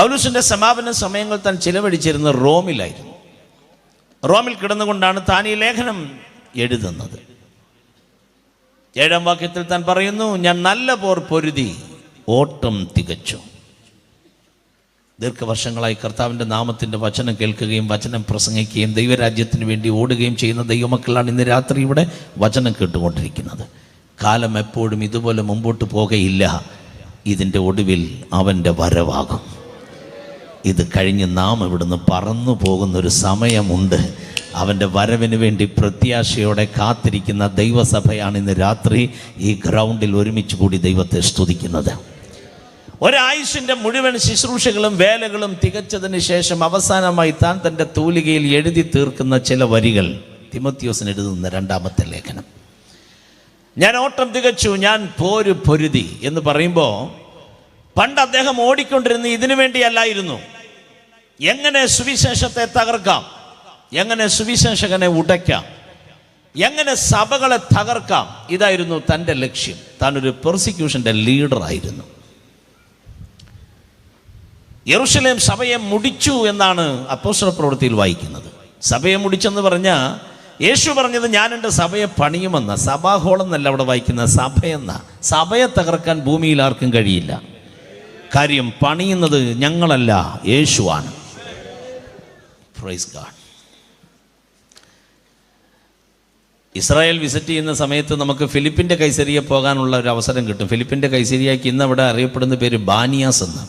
പൗലോസിന്റെ സമാപന സമയങ്ങൾ താൻ ചിലവഴിച്ചിരുന്ന റോമിലായിരുന്നു. റോമിൽ കിടന്നുകൊണ്ടാണ് താൻ ഈ ലേഖനം എഴുതുന്നത്. 7-ാം വാക്യത്തിൽ താൻ പറയുന്നു, ഞാൻ നല്ല പോർ പൊരുതി ഓട്ടം തികച്ചു. ദീർഘവർഷങ്ങളായി കർത്താവിൻ്റെ നാമത്തിൻ്റെ വചനം കേൾക്കുകയും വചനം പ്രസംഗിക്കുകയും ദൈവരാജ്യത്തിന് വേണ്ടി ഓടുകയും ചെയ്യുന്ന ദൈവമക്കളാണ് ഇന്ന് രാത്രി ഇവിടെ വചനം കേട്ടുകൊണ്ടിരിക്കുന്നത്. കാലം എപ്പോഴും ഇതുപോലെ മുമ്പോട്ട് പോകയില്ല. ഇതിൻ്റെ ഒടുവിൽ അവൻ്റെ വരവാകും. ഇത് കഴിഞ്ഞ് നാം ഇവിടുന്ന് പറന്നു പോകുന്നൊരു സമയമുണ്ട്. അവൻ്റെ വരവിന് വേണ്ടി പ്രത്യാശയോടെ കാത്തിരിക്കുന്ന ദൈവസഭയാണ് ഇന്ന് രാത്രി ഈ ഗ്രൗണ്ടിൽ ഒരുമിച്ച് കൂടി ദൈവത്തെ സ്തുതിക്കുന്നത്. ഒരായുഷിൻ്റെ മുഴുവൻ ശുശ്രൂഷകളും വേലകളും തികച്ചതിന് ശേഷം അവസാനമായി താൻ തൻ്റെ തൂലികയിൽ എഴുതി തീർക്കുന്ന ചില വരികൾ തിമോത്തിയോസിന് എഴുതുന്ന 2-ാമത്തെ ലേഖനം. ഞാൻ ഓട്ടം തികച്ചു, ഞാൻ പോര് പൊരുതി എന്ന് പറയുമ്പോൾ പണ്ട് അദ്ദേഹം ഓടിക്കൊണ്ടിരുന്ന ഇതിനു വേണ്ടിയല്ലായിരുന്നു. എങ്ങനെ സുവിശേഷത്തെ തകർക്കാം, എങ്ങനെ സുവിശേഷകനെ ഉടയ്ക്കാം, എങ്ങനെ സഭകളെ തകർക്കാം, ഇതായിരുന്നു തൻ്റെ ലക്ഷ്യം. താൻ ഒരു പെർസിക്യൂഷൻ്റെ ലീഡറായിരുന്നു. യെരൂശലേം സഭയെ മുടിച്ചു എന്നാണ് അപ്പോസ്തല പ്രവൃത്തിയിൽ വായിക്കുന്നത്. സഭയെ മുടിച്ചെന്ന് പറഞ്ഞാൽ യേശു പറഞ്ഞത് ഞാൻ എൻ്റെ സഭയെ പണിയുമെന്ന. സഭാഹോളെന്നല്ല അവിടെ വായിക്കുന്ന, സഭയെന്ന. സഭയെ തകർക്കാൻ ഭൂമിയിൽ ആർക്കും കഴിയില്ല. കാര്യം പണിയുന്നത് ഞങ്ങളല്ല, യേശുവാണ്. Praise God. ഇസ്രായേൽ വിസിറ്റ് ചെയ്യുന്ന സമയത്ത് നമുക്ക് ഫിലിപ്പിൻ്റെ കൈസരിയ പോകാനുള്ള ഒരു അവസരം കിട്ടും. ഫിലിപ്പിൻ്റെ കൈസരിയയ്ക്ക് ഇന്ന് അവിടെ അറിയപ്പെടുന്ന പേര് ബാനിയാസ് എന്ന്.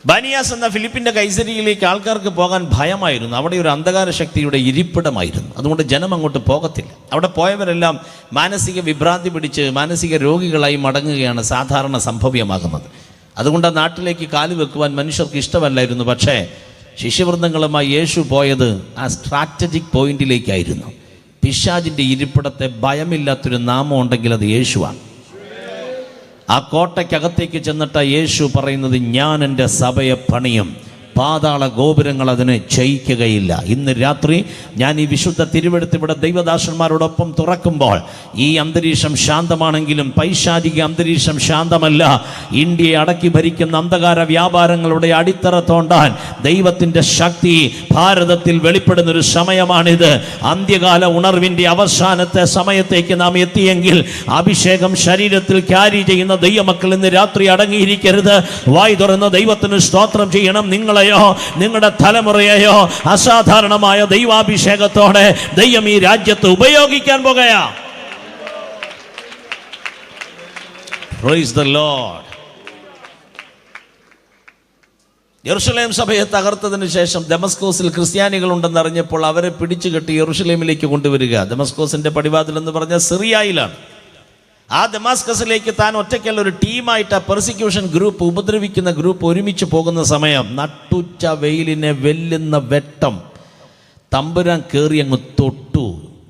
ബാനിയാസ് എന്ന ഫിലിപ്പിൻ്റെ കൈസരിയിലേക്ക് ആൾക്കാർക്ക് പോകാൻ ഭയമായിരുന്നു. അവിടെ ഒരു അന്ധകാര ശക്തിയുടെ ഇരിപ്പിടമായിരുന്നു. അതുകൊണ്ട് ജനം അങ്ങോട്ട് പോകത്തില്ല. അവിടെ പോയവരെല്ലാം മാനസിക വിഭ്രാന്തി പിടിച്ച് മാനസിക രോഗികളായി മടങ്ങുകയാണ് സാധാരണ സംഭവ്യമാകുന്നത്. അതുകൊണ്ട് ആ നാട്ടിലേക്ക് കാല് വെക്കുവാൻ മനുഷ്യർക്ക് ഇഷ്ടമല്ലായിരുന്നു. പക്ഷേ ശിഷ്യവൃന്ദങ്ങളുമായി യേശു പോയത് ആ സ്ട്രാറ്റജിക് പോയിന്റിലേക്കായിരുന്നു. പിശാചിൻ്റെ ഇരിപ്പിടത്തെ ഭയമില്ലാത്തൊരു നാമം ഉണ്ടെങ്കിൽ അത് യേശുവാണ്. ആ കോട്ടയ്ക്കകത്തേക്ക് ചെന്നിട്ട് യേശു പറയുന്നത്, ഞാൻ എൻ്റെ സഭയെ പണിയും, പാതാള ഗോപുരങ്ങൾ അതിനെ ജയിക്കുകയില്ല. ഇന്ന് രാത്രി ഞാൻ ഈ വിശുദ്ധ തിരുവെഴുത്ത് ഇവിടെ ദൈവദാസന്മാരോടൊപ്പം തുറക്കുമ്പോൾ ഈ അന്തരീക്ഷം ശാന്തമാണെങ്കിലും പൈശാചിക അന്തരീക്ഷം ശാന്തമല്ല. ഇന്ത്യയെ അടക്കി ഭരിക്കുന്ന അന്ധകാര വ്യാപാരങ്ങളുടെ അടിത്തറ തോണ്ടാൻ ദൈവത്തിൻ്റെ ശക്തി ഭാരതത്തിൽ വെളിപ്പെടുന്നൊരു സമയമാണിത്. അന്ത്യകാല ഉണർവിൻ്റെ അവസാനത്തെ സമയത്തേക്ക് നാം എത്തിയെങ്കിൽ അഭിഷേകം ശരീരത്തിൽ ക്യാരി ചെയ്യുന്ന ദൈവമക്കൾ ഇന്ന് രാത്രി അടങ്ങിയിരിക്കരുത്. വായ് തുറന്ന് ദൈവത്തിന് സ്തോത്രം ചെയ്യണം. നിങ്ങളെയോ നിങ്ങളുടെ തലമുറയെയോ അസാധാരണമായ ദൈവാഭിഷേകത്തോടെ ദൈവം ഈ രാജ്യത്ത് ഉപയോഗിക്കാൻ പോകുകയാ. Praise the Lord. യെരൂശലേം സഭയെ തകർത്തതിന് ശേഷം ദമസ്കോസിൽ ക്രിസ്ത്യാനികളുണ്ടെന്നറിഞ്ഞപ്പോൾ അവരെ പിടിച്ചുകെട്ടി യെരൂശലേമിലേക്ക് കൊണ്ടുവരിക. ദമസ്കോസിന്റെ പടിവാതിൽ എന്ന് പറഞ്ഞാൽ സിറിയയിലാണ്. ആ ദമാസ്കസിലേക്ക് താൻ ഒറ്റയ്ക്കുള്ള ഒരു ടീമായിട്ട് ആ പെർസിക്യൂഷൻ ഗ്രൂപ്പ്, ഉപദ്രവിക്കുന്ന ഗ്രൂപ്പ് ഒരുമിച്ച് പോകുന്ന സമയം നട്ടുച്ച വെയിലിനെ വെല്ലുന്ന വെട്ടം തമ്പുരാൻ കയറി അങ്ങ് തൊട്ടു.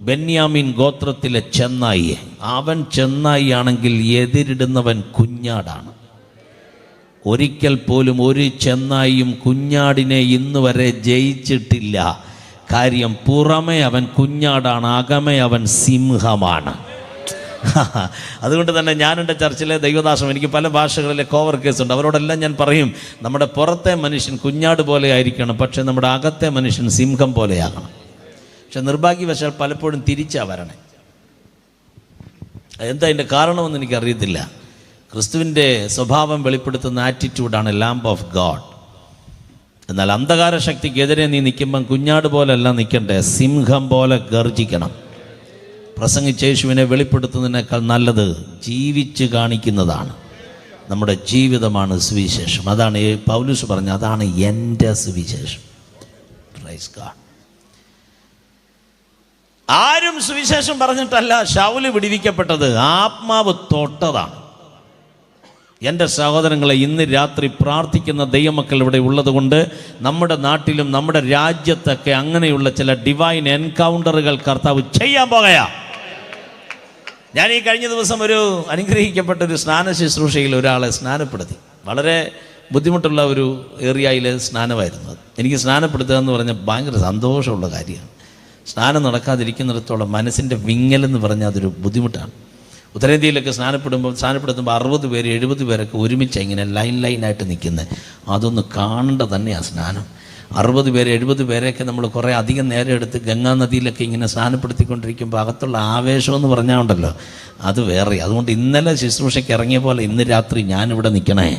ബെന്യാമീൻ ഗോത്രത്തിലെ ചെന്നായി. അവൻ ചെന്നായി ആണെങ്കിൽ എതിരിടുന്നവൻ കുഞ്ഞാടാണ്. ഒരിക്കൽ പോലും ഒരു ചെന്നായിയും കുഞ്ഞാടിനെ ഇന്ന് വരെ ജയിച്ചിട്ടില്ല. കാര്യം പുറമെ അവൻ കുഞ്ഞാടാണ്, അകമേ അവൻ സിംഹമാണ്. അതുകൊണ്ട് തന്നെ ഞാൻ എൻ്റെ ചർച്ചിലെ ദൈവദാസം, എനിക്ക് പല ഭാഷകളിലെ കോവർക്കേഴ്സ് ഉണ്ട്. അവരോടെല്ലാം ഞാൻ പറയും, നമ്മുടെ പുറത്തെ മനുഷ്യൻ കുഞ്ഞാട് പോലെ ആയിരിക്കണം, പക്ഷെ നമ്മുടെ അകത്തെ മനുഷ്യൻ സിംഹം പോലെയാകണം. പക്ഷെ നിർഭാഗ്യവശാൽ പലപ്പോഴും തിരിച്ചാ വരണേ. എന്താ അതിൻ്റെ കാരണമെന്ന് എനിക്കറിയത്തില്ല. ക്രിസ്തുവിൻ്റെ സ്വഭാവം വെളിപ്പെടുത്തുന്ന ആറ്റിറ്റ്യൂഡാണ് ലാംബ് ഓഫ് ഗോഡ്. എന്നാൽ അന്ധകാര ശക്തിക്കെതിരെ നീ നിൽക്കുമ്പം കുഞ്ഞാട് പോലെയല്ല നിൽക്കണ്ടേ, സിംഹം പോലെ ഗർജിക്കണം. പ്രസംഗിച്ച യേശുവിനെ വെളിപ്പെടുത്തുന്നതിനേക്കാൾ നല്ലത് ജീവിച്ച് കാണിക്കുന്നതാണ്. നമ്മുടെ ജീവിതമാണ് സുവിശേഷം. അതാണ് പൗലോസ് പറഞ്ഞത്, അതാണ് എൻ്റെ സുവിശേഷം. Praise God. ആരും സുവിശേഷം പറഞ്ഞിട്ടല്ല ശൗല് വിടുവിക്കപ്പെട്ടത്, ആത്മാവ് തൊട്ടതാണ്. എൻ്റെ സഹോദരങ്ങളെ, ഇന്ന് രാത്രി പ്രാർത്ഥിക്കുന്ന ദൈവമക്കൾ ഇവിടെ ഉള്ളത് കൊണ്ട് നമ്മുടെ നാട്ടിലും നമ്മുടെ രാജ്യത്തൊക്കെ അങ്ങനെയുള്ള ചില ഡിവൈൻ എൻകൗണ്ടറുകൾ കർത്താവ് ചെയ്യാൻ പോകുകയാ. ഞാൻ ഈ കഴിഞ്ഞ ദിവസം ഒരു അനുഗ്രഹിക്കപ്പെട്ടൊരു സ്നാന ശുശ്രൂഷയിൽ ഒരാളെ സ്നാനപ്പെടുത്തി. വളരെ ബുദ്ധിമുട്ടുള്ള ഒരു ഏരിയയിൽ സ്നാനമായിരുന്നു. എനിക്ക് സ്നാനപ്പെടുത്തുക എന്ന് പറഞ്ഞാൽ ഭയങ്കര സന്തോഷമുള്ള കാര്യമാണ്. സ്നാനം നടക്കാതിരിക്കുന്നിടത്തോളം മനസ്സിൻ്റെ വിങ്ങലെന്ന് പറഞ്ഞാൽ അതൊരു ബുദ്ധിമുട്ടാണ്. ഉത്തരേന്ത്യയിലൊക്കെ സ്നാനപ്പെടുത്തുമ്പോൾ 60 പേര് 70 പേരൊക്കെ ഒരുമിച്ച് ഇങ്ങനെ ലൈനായിട്ട് നിൽക്കുന്നത്. അതൊന്ന് കാണേണ്ട തന്നെയാണ് സ്നാനം. 60 പേര് 70 പേരെയൊക്കെ നമ്മൾ കുറേ അധികം നേരം എടുത്ത് ഗംഗാ നദിയിലൊക്കെ ഇങ്ങനെ സ്നാനപ്പെടുത്തിക്കൊണ്ടിരിക്കുമ്പോൾ അകത്തുള്ള ആവേശം എന്ന് പറഞ്ഞാൽ ഉണ്ടല്ലോ, അത് വേറെ. അതുകൊണ്ട് ഇന്നലെ ശുശ്രൂഷയ്ക്ക് ഇറങ്ങിയ പോലെ ഇന്ന് രാത്രി ഞാനിവിടെ നിൽക്കണേ.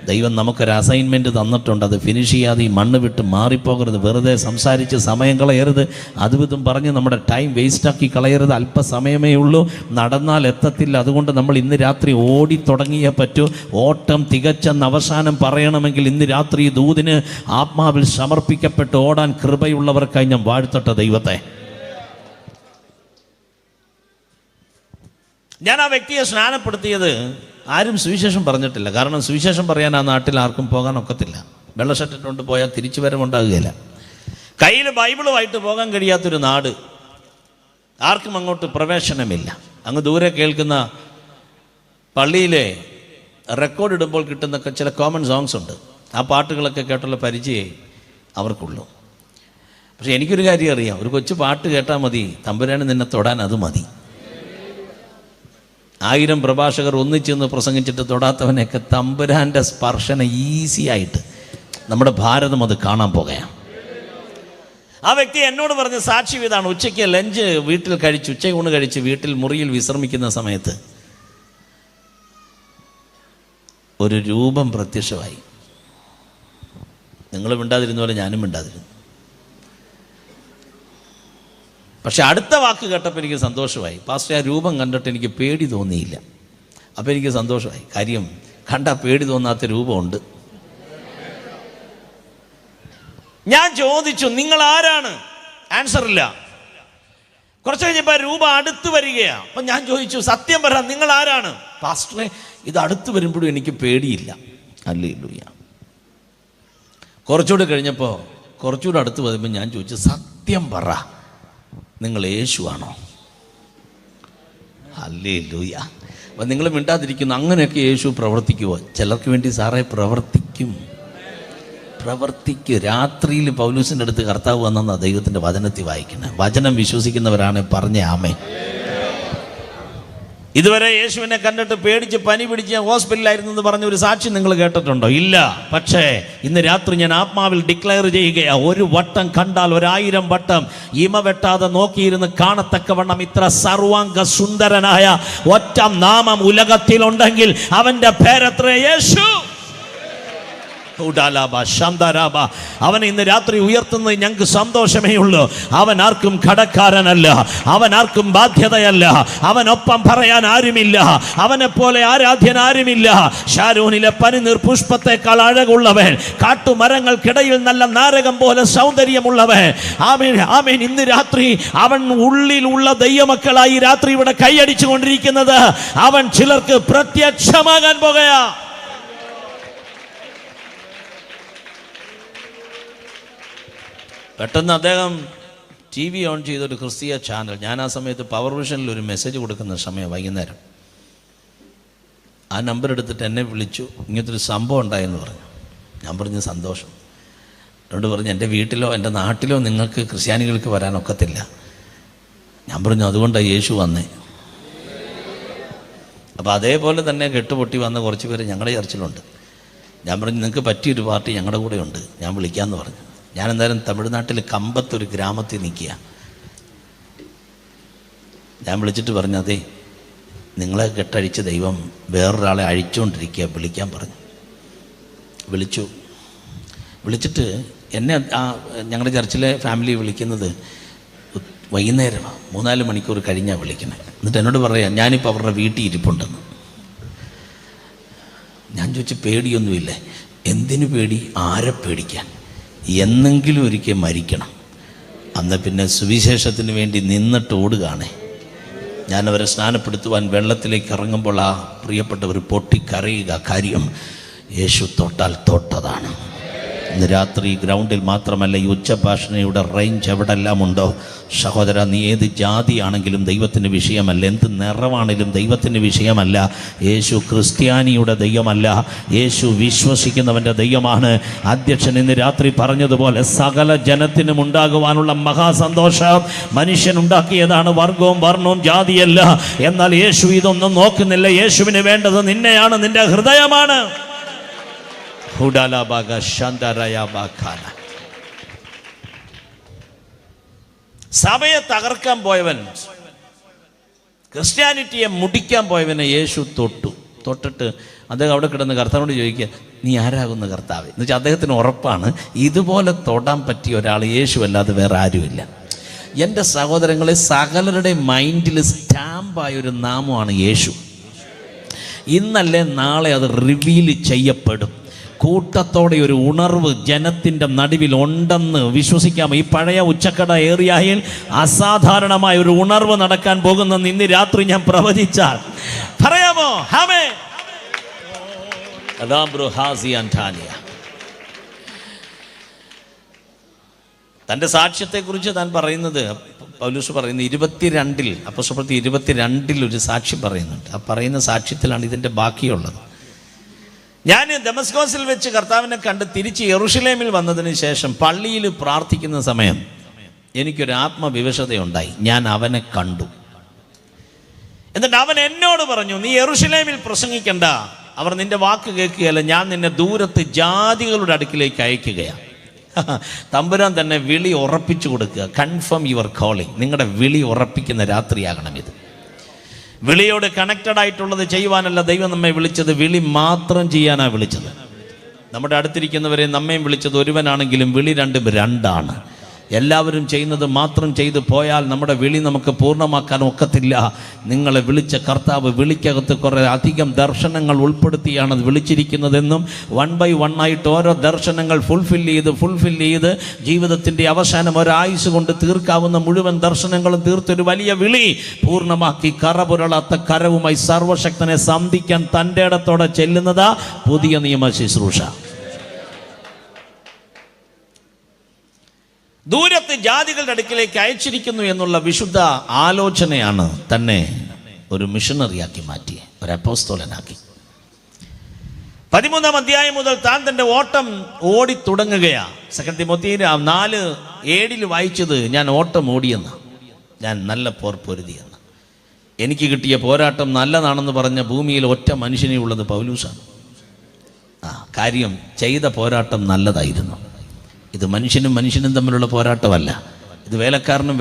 ദൈവം നമുക്കൊരു അസൈൻമെൻറ്റ് തന്നിട്ടുണ്ട്. അത് ഫിനിഷ് ചെയ്യാതെ ഈ മണ്ണ് വിട്ട് മാറിപ്പോകരുത്. വെറുതെ സംസാരിച്ച് സമയം കളയരുത്. അതും ഇതും പറഞ്ഞ് നമ്മുടെ ടൈം വേസ്റ്റാക്കി കളയരുത്. അല്പസമയമേ ഉള്ളൂ, നടന്നാൽ എത്തത്തില്ല. അതുകൊണ്ട് നമ്മൾ ഇന്ന് രാത്രി ഓടി തുടങ്ങിയേ പറ്റൂ. ഓട്ടം തികച്ചെന്ന് അവസാനം പറയണമെങ്കിൽ ഇന്ന് രാത്രി ദൂതിന് ആത്മാവിൽ സമർപ്പിക്കപ്പെട്ട് ഓടാൻ കൃപയുള്ളവർക്കായി ഞാൻ വാഴ്ത്തട്ടെ ദൈവത്തെ. ഞാൻ ആ വ്യക്തിയെ സ്നാനപ്പെടുത്തിയത് ആരും സുവിശേഷം പറഞ്ഞിട്ടില്ല. കാരണം സുവിശേഷം പറയാൻ ആ നാട്ടിൽ ആർക്കും പോകാൻ ഒക്കത്തില്ല. വെള്ള ഷർട്ടിട്ടുകൊണ്ട് പോയാൽ തിരിച്ചു വരവുണ്ടാകുകയില്ല. കയ്യിൽ ബൈബിളുമായിട്ട് പോകാൻ കഴിയാത്തൊരു നാട്, ആർക്കും അങ്ങോട്ട് പ്രവേശനമില്ല. അങ്ങ് ദൂരെ കേൾക്കുന്ന പള്ളിയിലെ റെക്കോർഡ് ഇടുമ്പോൾ കിട്ടുന്ന ചില കോമൺ സോങ്സ് ഉണ്ട്. ആ പാട്ടുകളൊക്കെ കേട്ടുള്ള പരിചയമേ അവർക്കുള്ളൂ. പക്ഷെ എനിക്കൊരു കാര്യം അറിയാം, ഒരു കൊച്ചു പാട്ട് കേട്ടാൽ മതി, തമ്പുരാന് നിന്നെ തൊടാൻ അത് മതി. 1000 പ്രഭാഷകർ ഒന്നിച്ചെന്ന് പ്രസംഗിച്ചിട്ട് തൊടാത്തവനെയൊക്കെ തമ്പുരാൻ്റെ സ്പർശന ഈസിയായിട്ട് നമ്മുടെ ഭാരതം അത് കാണാൻ പോകുകയാണ്. ആ വ്യക്തി എന്നോട് പറഞ്ഞ സാക്ഷ്യം ഇതാണ്. ഉച്ചയ്ക്ക് ലഞ്ച് വീട്ടിൽ കഴിച്ച്, ഉച്ചയൂണ് കഴിച്ച് വീട്ടിൽ മുറിയിൽ വിശ്രമിക്കുന്ന സമയത്ത് ഒരു രൂപം പ്രത്യക്ഷമായി. നിങ്ങൾ മിണ്ടാതിരുന്ന പോലെ ഞാനും മിണ്ടാതിരുന്നു. പക്ഷെ അടുത്ത വാക്ക് കേട്ടപ്പോൾ എനിക്ക് സന്തോഷമായി. പാസ്റ്റർ, ആ രൂപം കണ്ടിട്ട് എനിക്ക് പേടി തോന്നിയില്ല. അപ്പോൾ എനിക്ക് സന്തോഷമായി. കാര്യം കണ്ടാൽ പേടി തോന്നാത്ത രൂപമുണ്ട്. ഞാൻ ചോദിച്ചു, നിങ്ങൾ ആരാണ്? ആൻസർ ഇല്ല. കുറച്ച് കഴിഞ്ഞപ്പോൾ രൂപം അടുത്ത് വരികയാണ്. അപ്പം ഞാൻ ചോദിച്ചു, സത്യം പറ, നിങ്ങൾ ആരാണ്? പാസ്റ്ററെ, ഇത് അടുത്ത് വരുമ്പോഴും എനിക്ക് പേടിയില്ല. ഹല്ലേലൂയ. കുറച്ചുകൂടെ കഴിഞ്ഞപ്പോൾ കുറച്ചുകൂടെ അടുത്ത് വരുമ്പോൾ ഞാൻ ചോദിച്ചു, സത്യം പറ, നിങ്ങൾ യേശുവാണോ? ഹല്ലേലൂയ. അപ്പം നിങ്ങൾ മിണ്ടാതിരിക്കുന്നു. അങ്ങനെയൊക്കെ യേശു പ്രവർത്തിക്കുമോ? ചിലർക്ക് വേണ്ടി സാറേ പ്രവർത്തിക്കും. രാത്രിയിൽ പൗലൂസിൻ്റെ അടുത്ത് കർത്താവ് വന്നെന്ന ദൈവത്തിൻ്റെ വചനത്തിൽ വായിക്കണം. വചനം വിശ്വസിക്കുന്നവരാണ് പറഞ്ഞ ആമേ. ഇതുവരെ യേശുവിനെ കണ്ടിട്ട് പേടിച്ച് പനി പിടിച്ച് ഞാൻ ഹോസ്പിറ്റലായിരുന്നു എന്ന് പറഞ്ഞ ഒരു സാക്ഷി നിങ്ങൾ കേട്ടിട്ടുണ്ടോ? ഇല്ല. പക്ഷേ ഇന്ന് രാത്രി ഞാൻ ആത്മാവിൽ ഡിക്ലെയർ ചെയ്യുകയാ, ഒരു വട്ടം കണ്ടാൽ 1000 വട്ടം ഇമ വെട്ടാതെ നോക്കിയിരുന്ന് കാണത്തക്കവണ്ണം ഇത്ര സർവാംഗ സുന്ദരനായ ഒറ്റ നാമം ഉലകത്തിലുണ്ടെങ്കിൽ അവൻ്റെ പേരത്ര യേശു. അവനെ ഇന്ന് രാത്രി ഉയർത്തുന്നത് ഞങ്ങൾക്ക് സന്തോഷമേ ഉള്ളൂ. അവൻ ആർക്കും കടക്കാരനല്ല, അവൻ ആർക്കും ബാധ്യതയല്ല, അവനൊപ്പം പറയാൻ ആരുമില്ല, അവനെ പോലെ ആരാധ്യൻ ആരുമില്ല. ഷാരോനിലെ പനിനീർ പുഷ്പത്തെക്കാൾ അഴകുള്ളവൻ, കാട്ടുമരങ്ങൾക്കിടയിൽ നല്ല നാരകം പോലെ സൗന്ദര്യമുള്ളവൻ. ആമേൻ, ആമേൻ. ഇന്ന് രാത്രി അവൻ ഉള്ളിലുള്ള ദൈവമക്കളായി രാത്രി ഇവിടെ കൈയടിച്ചു കൊണ്ടിരിക്കുന്നത് അവൻ ചിലർക്ക് പ്രത്യക്ഷമാകാൻ പോകുകയാ. പെട്ടെന്ന് അദ്ദേഹം TV ഓൺ ചെയ്തൊരു ക്രിസ്തീയ ചാനൽ. ഞാൻ ആ സമയത്ത് പവർ വിഷനിൽ ഒരു മെസ്സേജ് കൊടുക്കുന്ന സമയം വൈകുന്നേരം. ആ നമ്പർ എടുത്തിട്ട് എന്നെ വിളിച്ചു. ഇങ്ങനത്തെ ഒരു സംഭവം ഉണ്ടായെന്ന് പറഞ്ഞു. ഞാൻ പറഞ്ഞു സന്തോഷം. എന്നോട് പറഞ്ഞു, എൻ്റെ വീട്ടിലോ എൻ്റെ നാട്ടിലോ നിങ്ങൾക്ക് ക്രിസ്ത്യാനികൾക്ക് വരാനൊക്കത്തില്ല. ഞാൻ പറഞ്ഞു, അതുകൊണ്ടാണ് യേശു വന്നേ. അപ്പോൾ അതേപോലെ തന്നെ കെട്ടുപൊട്ടി വന്ന കുറച്ച് പേര് ഞങ്ങളുടെ ചർച്ചിലുണ്ട്. ഞാൻ പറഞ്ഞു, നിങ്ങൾക്ക് പറ്റിയൊരു പാർട്ടി ഞങ്ങളുടെ കൂടെ ഉണ്ട്, ഞാൻ വിളിക്കാമെന്ന് പറഞ്ഞു. ഞാൻ എന്തായാലും തമിഴ്നാട്ടിൽ കമ്പത്തൊരു ഗ്രാമത്തിൽ നിൽക്കുക. ഞാൻ വിളിച്ചിട്ട് പറഞ്ഞു, അതെ, നിങ്ങളെ കെട്ടഴിച്ച് ദൈവം വേറൊരാളെ അഴിച്ചുകൊണ്ടിരിക്കുക, വിളിക്കാൻ പറഞ്ഞു. വിളിച്ചിട്ട് എന്നെ ഞങ്ങളുടെ ചർച്ചിലെ ഫാമിലി വിളിക്കുന്നത് വൈകുന്നേരമാണ്, 3-4 മണിക്കൂർ കഴിഞ്ഞാണ് വിളിക്കണേ. എന്നിട്ട് എന്നോട് പറയാം, ഞാനിപ്പോൾ അവരുടെ വീട്ടിൽ ഇരിപ്പുണ്ടെന്ന്. ഞാൻ ചോദിച്ചു, പേടിയൊന്നുമില്ലേ? എന്തിനു പേടി? ആരെ പേടിക്കാൻ? എന്നെങ്കിലും ഒരിക്കൽ മരിക്കണം, അന്ന് പിന്നെ സുവിശേഷത്തിന് വേണ്ടി നിന്നിട്ട് ഓടുകയാണേ. ഞാനവരെ സ്നാനപ്പെടുത്തുവാൻ വെള്ളത്തിലേക്ക് ഇറങ്ങുമ്പോൾ ആ പ്രിയപ്പെട്ടവർ പൊട്ടിക്കരയുക. കാര്യം യേശു തൊട്ടാൽ തൊട്ടതാണ്. ഇന്ന് രാത്രി ഗ്രൗണ്ടിൽ മാത്രമല്ല, ഈ ഉച്ചഭാഷണയുടെ റേഞ്ച് എവിടെല്ലാം ഉണ്ടോ സഹോദര, നീ ഏത് ജാതിയാണെങ്കിലും ദൈവത്തിന് വിഷയമല്ല, എന്ത് നിറമാണെങ്കിലും ദൈവത്തിന് വിഷയമല്ല. യേശു ക്രിസ്ത്യാനിയുടെ ദൈവമല്ല, യേശു വിശ്വസിക്കുന്നവൻ്റെ ദൈവമാണ്. അധ്യക്ഷൻ ഇന്ന് രാത്രി പറഞ്ഞതുപോലെ സകല ജനത്തിനും ഉണ്ടാകുവാനുള്ള മഹാസന്തോഷം മനുഷ്യനുണ്ടാക്കിയതാണ്. വർഗവും വർണ്ണവും ജാതിയല്ല. എന്നാൽ യേശു ഇതൊന്നും നോക്കുന്നില്ല. യേശുവിന് വേണ്ടത് നിന്നെയാണ്, നിന്റെ ഹൃദയമാണ്. സഭയെ തകർക്കാൻ പോയവൻ, ക്രിസ്ത്യാനിറ്റിയെ മുടിക്കാൻ പോയവനെ യേശു തൊട്ടിട്ട് അദ്ദേഹം അവിടെ കിടന്ന് കർത്താവിനോട് ചോദിക്കുക, നീ ആരാകുന്ന കർത്താവ് എന്ന് വെച്ചാൽ അദ്ദേഹത്തിന് ഉറപ്പാണ് ഇതുപോലെ തൊടാൻ പറ്റിയ ഒരാൾ യേശു അല്ലാതെ വേറെ ആരുമില്ല. എൻ്റെ സഹോദരങ്ങളെ, സകലരുടെ മൈൻഡിൽ സ്റ്റാമ്പായൊരു നാമമാണ് യേശു. ഇന്നല്ലേ നാളെ അത് റിവീൽ ചെയ്യപ്പെടും. കൂട്ടത്തോടെ ഒരു ഉണർവ് ജനത്തിൻ്റെ നടുവിൽ ഉണ്ടെന്ന് വിശ്വസിക്കാമോ? ഈ പഴയ ഉച്ചക്കട ഏറിയയിൽ അസാധാരണമായ ഒരു ഉണർവ് നടക്കാൻ പോകുന്നെന്ന് ഇന്ന് രാത്രി ഞാൻ പ്രവചിച്ചാൽ പറയാമോ? തൻ്റെ സാക്ഷ്യത്തെക്കുറിച്ച് താൻ പറയുന്നത്, പൗലോസ് പറയുന്നത് 22 അപ്പോസ്തലപ്രവൃത്തി 22 ഒരു സാക്ഷ്യം പറയുന്നുണ്ട്. ആ പറയുന്ന സാക്ഷ്യത്തിലാണ് ഇതിൻ്റെ ബാക്കിയുള്ളത്. ഞാൻ ദമസ്കോസിൽ വെച്ച് കർത്താവിനെ കണ്ട് തിരിച്ച് യെരൂശലേമിൽ വന്നതിന് ശേഷം പള്ളിയിൽ പ്രാർത്ഥിക്കുന്ന സമയം എനിക്കൊരു ആത്മവിവശതയുണ്ടായി. ഞാൻ അവനെ കണ്ടു. എന്നിട്ട് അവൻ എന്നോട് പറഞ്ഞു, നീ യെരൂശലേമിൽ പ്രസംഗിക്കണ്ട, അവർ നിന്റെ വാക്ക് കേൾക്കുകയല്ല, ഞാൻ നിന്നെ ദൂരത്ത് ജാതികളുടെ അടുക്കിലേക്ക് അയക്കുകയാണ്. തമ്പുരാൻ തന്നെ വിളി ഉറപ്പിച്ചു കൊടുക്കുക. Confirm your calling. നിങ്ങളുടെ വിളി ഉറപ്പിക്കുന്ന രാത്രിയാകണം ഇത്. വിളിയോട് കണക്റ്റഡ് ആയിട്ടുള്ളത് ചെയ്യുവാനല്ല ദൈവം നമ്മെ വിളിച്ചത്, വിളി മാത്രം ചെയ്യാനാണ് വിളിച്ചത്. നമ്മുടെ അടുത്തിരിക്കുന്നവരെ നമ്മയും വിളിച്ചത് ഒരുവനാണെങ്കിലും വിളി രണ്ടാണ്. എല്ലാവരും ചെയ്യുന്നത് മാത്രം ചെയ്തു പോയാൽ നമ്മുടെ വിളി നമുക്ക് പൂർണ്ണമാക്കാൻ ഒക്കത്തില്ല. നിങ്ങളെ വിളിച്ച കർത്താവ് വിളിക്കകത്ത് കുറേ അധികം ദർശനങ്ങൾ ഉൾപ്പെടുത്തിയാണ് വിളിച്ചിരിക്കുന്നതെന്നും 1 by 1 ആയിട്ട് ഓരോ ദർശനങ്ങൾ ഫുൾഫിൽ ചെയ്ത് ജീവിതത്തിൻ്റെ അവസാനം ഒരായുസ് കൊണ്ട് തീർക്കാവുന്ന മുഴുവൻ ദർശനങ്ങളും തീർത്തൊരു വലിയ വിളി പൂർണ്ണമാക്കി കറപുരളാത്ത കരവുമായി സർവശക്തനെ സന്ധിക്കാൻ തൻ്റെ ഇടത്തോടെ ചെല്ലുന്നതാ പുതിയ നിയമ ശുശ്രൂഷ. ദൂരത്ത് ജാതികളുടെ അടുക്കിലേക്ക് അയച്ചിരിക്കുന്നു എന്നുള്ള വിശുദ്ധ ആലോചനയാണ് തന്നെ ഒരു മിഷണറിയാക്കി മാറ്റി, ഒരു അപ്പോസ്തലനാക്കി. 13-ാം അധ്യായം മുതൽ താൻ തൻ്റെ ഓട്ടം ഓടി തുടങ്ങുകയാണ്. 2 തിമോത്തിയിൽ 4:7 വായിച്ചത്, ഞാൻ ഓട്ടം ഓടിയെന്ന്, ഞാൻ നല്ല പോർ പൊരുതിയെന്ന്. എനിക്ക് കിട്ടിയ പോരാട്ടം നല്ലതാണെന്ന് പറഞ്ഞ ഭൂമിയിൽ ഒറ്റ മനുഷ്യനേ ഉള്ളത് പൗലൂസാണ്. കാര്യം ചെയ്ത പോരാട്ടം നല്ലതായിരുന്നു. ഇത് മനുഷ്യനും തമ്മിലുള്ള പോരാട്ടമല്ല, ഇത് വേലക്കാരനും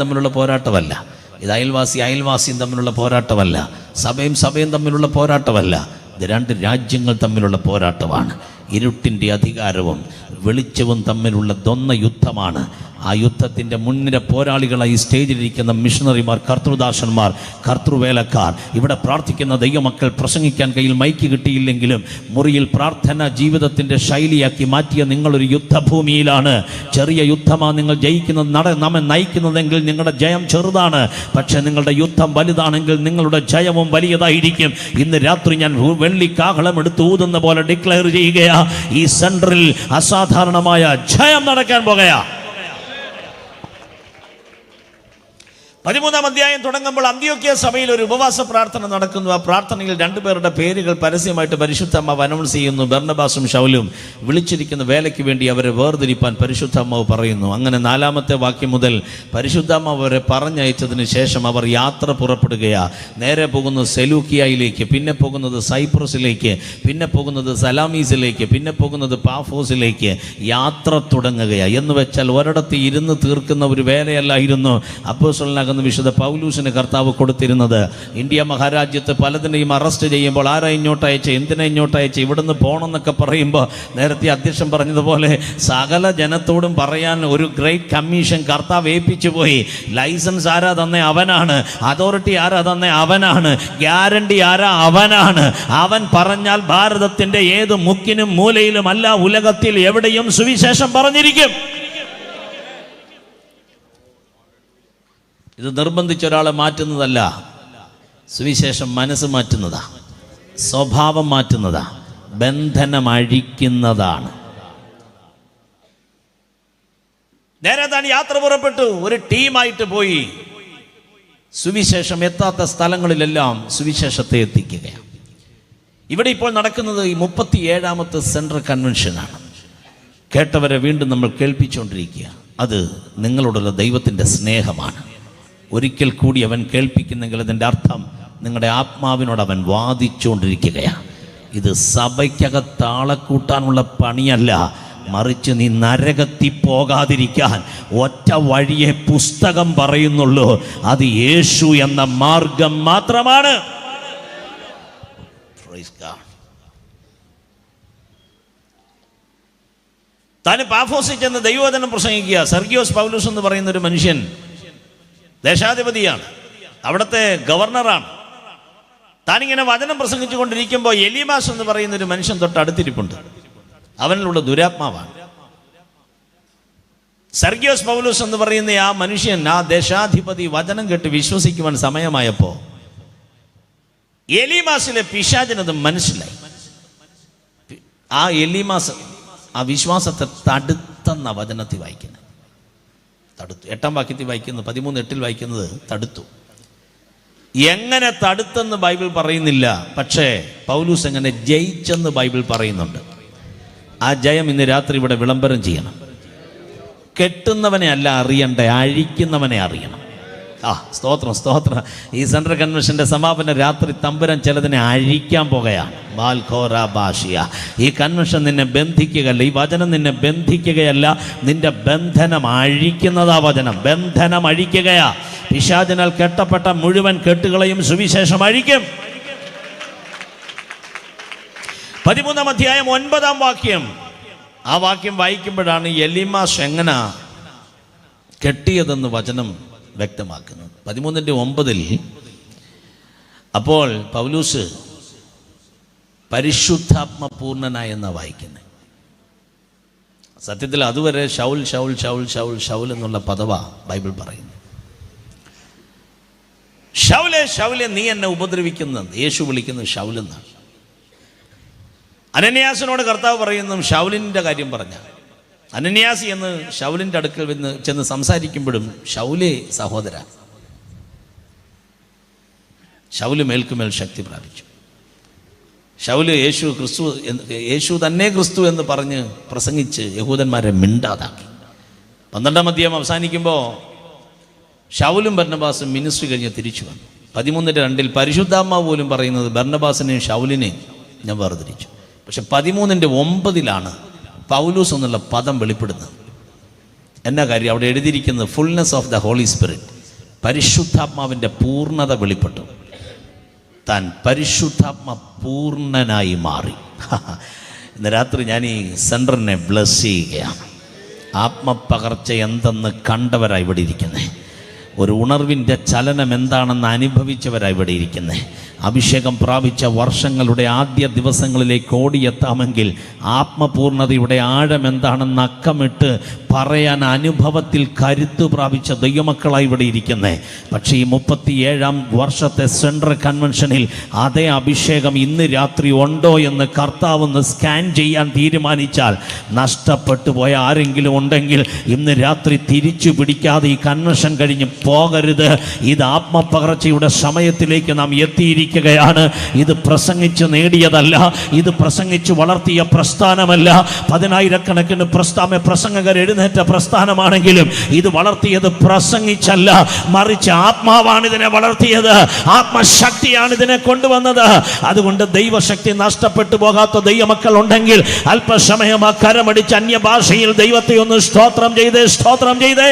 തമ്മിലുള്ള പോരാട്ടമല്ല, ഇത് അയൽവാസിയും തമ്മിലുള്ള പോരാട്ടമല്ല, സഭയും തമ്മിലുള്ള പോരാട്ടമല്ല. ഇത് 2 രാജ്യങ്ങൾ തമ്മിലുള്ള പോരാട്ടമാണ്. ഇരുട്ടിൻ്റെ അധികാരവും വെളിച്ചവും തമ്മിലുള്ള ദ്വന്ദ്വ യുദ്ധമാണ്. ആ യുദ്ധത്തിൻ്റെ മുൻനിര പോരാളികളായി സ്റ്റേജിലിരിക്കുന്ന മിഷണറിമാർ, കർത്തൃദാസന്മാർ, കർത്തൃവേലക്കാർ, ഇവിടെ പ്രാർത്ഥിക്കുന്ന ദൈവമക്കൾ, പ്രസംഗിക്കാൻ കയ്യിൽ മൈക്ക് കിട്ടിയില്ലെങ്കിലും മുറിയിൽ പ്രാർത്ഥന ജീവിതത്തിൻ്റെ ശൈലിയാക്കി മാറ്റിയ നിങ്ങളൊരു യുദ്ധഭൂമിയിലാണ്. ചെറിയ യുദ്ധമാണ് നിങ്ങൾ ജയിക്കുന്നത്, നമ്മെ നയിക്കുന്നതെങ്കിൽ നിങ്ങളുടെ ജയം ചെറുതാണ്. പക്ഷേ നിങ്ങളുടെ യുദ്ധം വലുതാണെങ്കിൽ നിങ്ങളുടെ ജയവും വലിയതായിരിക്കും. ഇന്ന് രാത്രി ഞാൻ വെള്ളി കാഹളം എടുത്ത് ഊതുന്ന പോലെ ഡിക്ലെയർ ചെയ്യുകയാ, ഈ സെൻട്രൽ അസാധാരണമായ ജയം നടക്കാൻ പോകുകയാ. 13-ാം അധ്യായം തുടങ്ങുമ്പോൾ അന്ത്യോക്യ സഭയിൽ ഒരു ഉപവാസ പ്രാർത്ഥന നടക്കുന്നു. ആ പ്രാർത്ഥനയിൽ 2 പേരുടെ പേരുകൾ പരസ്യമായിട്ട് പരിശുദ്ധാത്മാവ് അനൗൺസ് ചെയ്യുന്നു. ബർന്നബാസും ശൗലും. വിളിച്ചിരിക്കുന്ന വേലയ്ക്ക് വേണ്ടി അവരെ വേർതിരിപ്പാൻ പരിശുദ്ധാത്മാവ് പറയുന്നു. അങ്ങനെ 4-ാമത്തെ വാക്യം മുതൽ പരിശുദ്ധാത്മാവ് അവരെ പറഞ്ഞയച്ചതിന് ശേഷം അവർ യാത്ര പുറപ്പെടുകയാണ്. നേരെ പോകുന്നത് സെലൂക്കിയയിലേക്ക്, പിന്നെ പോകുന്നത് സൈപ്രസിലേക്ക്, പിന്നെ പോകുന്നത് സലാമീസിലേക്ക്, പിന്നെ പോകുന്നത് പാഫോസിലേക്ക്. യാത്ര തുടങ്ങുകയാണ്. എന്ന് വെച്ചാൽ ഒരിടത്ത് ഇരുന്ന് തീർക്കുന്ന ഒരു വേലയല്ലായിരുന്നു അപ്പോസ്തലനാകുന്ന വിശുദ്ധ പൗലൂസിന് കർത്താവ് കൊടുത്തിരുന്നത്. ഇന്ത്യ മഹാരാജ്യത്ത് പലതിനെയും അറസ്റ്റ് ചെയ്യുമ്പോൾ ആരാ ഇങ്ങോട്ട് അയച്ച്, എന്തിനാ ഇങ്ങോട്ട് അയച്ച്, ഇവിടുന്ന് പോകണമെന്നൊക്കെ പറയുമ്പോൾ നേരത്തെ അധ്യക്ഷൻ പറഞ്ഞതുപോലെ സകല ജനത്തോടും പറയാൻ ഒരു ഗ്രേറ്റ് കമ്മീഷൻ കർത്താവ് ഏൽപ്പിച്ചു പോയി. ലൈസൻസ് ആരാ തന്നെ? അവനാണ്. അതോറിറ്റി ആരാ തന്നെ? അവനാണ്. ഗ്യാരണ്ടി ആരാ? അവനാണ്. അവൻ പറഞ്ഞാൽ ഭാരതത്തിൻ്റെ ഏത് മുക്കിനും മൂലയിലും അല്ല, ഉലകത്തിൽ എവിടെയും സുവിശേഷം പറഞ്ഞിരിക്കും. ഇത് നിർബന്ധിച്ചൊരാളെ മാറ്റുന്നതല്ല, സുവിശേഷം മനസ്സ് മാറ്റുന്നതാ, സ്വഭാവം മാറ്റുന്നതാ, ബന്ധനം അഴിക്കുന്നതാണ്. നേരെ താൻ യാത്ര പുറപ്പെട്ടു. ഒരു ടീമായിട്ട് പോയി സുവിശേഷം എത്താത്ത സ്ഥലങ്ങളിലെല്ലാം സുവിശേഷത്തെ എത്തിക്കുകയാണ്. ഇവിടെ ഇപ്പോൾ നടക്കുന്നത് ഈ 37ാമത്തെ സെൻട്രൽ കൺവെൻഷനാണ്. കേട്ടവരെ വീണ്ടും നമ്മൾ കേൾപ്പിച്ചുകൊണ്ടിരിക്കുക. അത് നിങ്ങളോടുള്ള ദൈവത്തിൻ്റെ സ്നേഹമാണ്. ഒരിക്കൽ കൂടി അവൻ കേൾപ്പിക്കുന്നെങ്കിൽ അതിൻ്റെ അർത്ഥം നിങ്ങളുടെ ആത്മാവിനോട് അവൻ വാദിച്ചുകൊണ്ടിരിക്കുകയാണ്. ഇത് സഭയ്ക്കകത്താളെ കൂട്ടാനുള്ള പണിയല്ല, മറിച്ച് നീ നരകത്തിൽ പോകാതിരിക്കാൻ ഒറ്റ വഴിയെ പുസ്തകം പറയുന്നുള്ളൂ. അത് യേശു എന്ന മാർഗം മാത്രമാണ്. താൻ പാഫോസിൽ ചെന്ന് ദൈവവചനം പ്രസംഗിക്കുക. സെർഗിയോസ് പൗലോസ് എന്ന് പറയുന്ന ഒരു മനുഷ്യൻ ദേശാധിപതിയാണ്, അവിടുത്തെ ഗവർണറാണ്. താനിങ്ങനെ വചനം പ്രസംഗിച്ചു കൊണ്ടിരിക്കുമ്പോൾ എലീമാസ് എന്ന് പറയുന്ന ഒരു മനുഷ്യൻ തൊട്ട് അടുത്തിരിപ്പുണ്ട്. അവനിലുള്ള ദുരാത്മാവാണ്. സെർഗിയോസ് പൗലോസ് എന്ന് പറയുന്ന ആ മനുഷ്യൻ, ആ ദേശാധിപതി വചനം കേട്ട് വിശ്വസിക്കുവാൻ സമയമായപ്പോൾ എലീമാസിലെ പിശാചിനത് മനസ്സിലായി. ആ എലീമാസ് ആ വിശ്വാസത്തെ തടുത്തെന്ന വചനത്തിൽ വായിക്കുന്നത്. തടുത്തു. 8-ാം വാക്യത്തിൽ വായിക്കുന്നത്, 13:8 വായിക്കുന്നത് തടുത്തു. എങ്ങനെ തടുത്തെന്ന് ബൈബിൾ പറയുന്നില്ല, പക്ഷേ പൗലൂസ് എങ്ങനെ ജയിച്ചെന്ന് ബൈബിൾ പറയുന്നുണ്ട്. ആ ജയം ഇന്ന് രാത്രി ഇവിടെ വിളംബരം ചെയ്യണം. കെട്ടുന്നവനെ അല്ല അറിയണ്ടേ, അഴിക്കുന്നവനെ അറിയണം. സ്തോത്രം സ്തോത്രം. ഈ സെൻട്രൽ കൺവെൻഷന്റെ സമാപന രാത്രി തമ്പുരാൻ ചിലതിനെ അഴിക്കാൻ പോകുകയാണ്. ഈ കൺവെൻഷൻ നിന്നെ ബന്ധിക്കുകയല്ല, ഈ വചനം നിന്നെ ബന്ധിക്കുകയല്ല, നിന്റെ ബന്ധനം അഴിക്കുന്നതാ വചനം. ബന്ധനം അഴിക്കുകയാ. പിശാചിനാൽ കെട്ടപ്പെട്ട മുഴുവൻ കെട്ടുകളെയും സുവിശേഷം അഴിക്കും. 13-ാം അധ്യായം 9-ാം വാക്യം. ആ വാക്യം വായിക്കുമ്പോഴാണ് എലീമാസ് എങ്ങനെ കെട്ടിയതെന്ന് വചനം വ്യക്തമാക്കുന്നത്. 13:9 അപ്പോൾ പൗലൂസ് പരിശുദ്ധാത്മ പൂർണ്ണനായെന്നാ വായിക്കുന്നത്. സത്യത്തിൽ അതുവരെ ശൗൽ ശൗൽ ശൗൽ ശൗൽ ശൗൽ എന്നുള്ള പദവാ ബൈബിൾ പറയുന്നു. ശൗലെ ശൗലെ നീ എന്നെ ഉപദ്രവിക്കുന്നത്, യേശു വിളിക്കുന്നത് ശൗൽ എന്നാണ്. അനന്യാസിനോട് കർത്താവ് പറയുന്നു ശൗലിൻ്റെ കാര്യം പറഞ്ഞ. അനന്യാസി എന്ന് ശൗലിൻ്റെ അടുക്കൽ ചെന്ന് സംസാരിക്കുമ്പോഴും ശൗലേ സഹോദര, ശൗല് മേൽക്കുമേൽ ശക്തി പ്രാപിച്ചു. ശൗല് യേശു തന്നെ ക്രിസ്തു എന്ന് പറഞ്ഞ് പ്രസംഗിച്ച് യഹൂദന്മാരെ മിണ്ടാതാക്കി. 12-ാം അധ്യായം അവസാനിക്കുമ്പോൾ ശൗലും ബർന്നബാസും മിനിസ്ട്രി കഴിഞ്ഞ് തിരിച്ചു വന്നു. 13:2 പരിശുദ്ധാത്മാവ് പോലും പറയുന്നത് ബർന്നബാസിനെയും ശൗലിനെയും ഞാൻ വേർതിരിച്ചു. പക്ഷെ 13:9 പൗലൂസ് എന്നുള്ള പദം വെളിപ്പെടുന്നത്. എന്നാ കാര്യം? അവിടെ എഴുതിയിരിക്കുന്നത് fullness of the Holy Spirit, പരിശുദ്ധാത്മാവിൻ്റെ പൂർണ്ണത വെളിപ്പെട്ടു. താൻ പരിശുദ്ധാത്മ പൂർണ്ണനായി മാറി. ഇന്ന് രാത്രി ഞാൻ ഈ സെൻറ്ററിനെ ബ്ലസ് ചെയ്യുകയാണ്. ആത്മപകർച്ച എന്തെന്ന് കണ്ടവരായി ഇവിടെ ഇരിക്കുന്നത്, ഒരു ഉണർവിൻ്റെ ചലനം എന്താണെന്ന് അനുഭവിച്ചവരായി ഇവിടെ ഇരിക്കുന്നത്, അഭിഷേകം പ്രാപിച്ച വർഷങ്ങളുടെ ആദ്യ ദിവസങ്ങളിലേക്ക് ഓടിയെത്താമെങ്കിൽ ആത്മപൂർണതയുടെ ആഴം എന്താണെന്ന് അക്കമിട്ട് പറയാൻ അനുഭവത്തിൽ കരുത്തു പ്രാപിച്ച ദൈവമക്കളായി ഇവിടെ ഇരിക്കുന്നത്. പക്ഷേ ഈ 37-ാം വർഷത്തെ സെൻട്രൽ കൺവെൻഷനിൽ അതേ അഭിഷേകം ഇന്ന് രാത്രി ഉണ്ടോ എന്ന് കർത്താവൊന്ന് സ്കാൻ ചെയ്യാൻ തീരുമാനിച്ചാൽ, നഷ്ടപ്പെട്ടു പോയ ആരെങ്കിലും ഉണ്ടെങ്കിൽ ഇന്ന് രാത്രി തിരിച്ചു പിടിക്കാതെ ഈ കൺവെൻഷൻ കഴിഞ്ഞ് പോകരുത്. ഇത് ആത്മപകർച്ചയുടെ സമയത്തിലേക്ക് നാം എത്തിയിരിക്കുകയാണ്. ഇത് പ്രസംഗിച്ച് നേടിയതല്ല, ഇത് പ്രസംഗിച്ച് വളർത്തിയ പ്രസ്ഥാനമല്ല. 10,000-കണക്കിന് പ്രസംഗകർ എഴുന്നേറ്റ പ്രസ്ഥാനമാണെങ്കിലും ഇത് വളർത്തിയത് പ്രസംഗിച്ചല്ല, മറിച്ച് ആത്മാവാണ് ഇതിനെ വളർത്തിയത്, ആത്മശക്തിയാണ് ഇതിനെ കൊണ്ടുവന്നത്. അതുകൊണ്ട് ദൈവശക്തി നഷ്ടപ്പെട്ടു പോകാത്ത ദൈവമക്കൾ ഉണ്ടെങ്കിൽ അല്പസമയം ആ കരമടിച്ച് അന്യഭാഷയിൽ ദൈവത്തെ ഒന്ന് സ്തോത്രം ചെയ്തേ.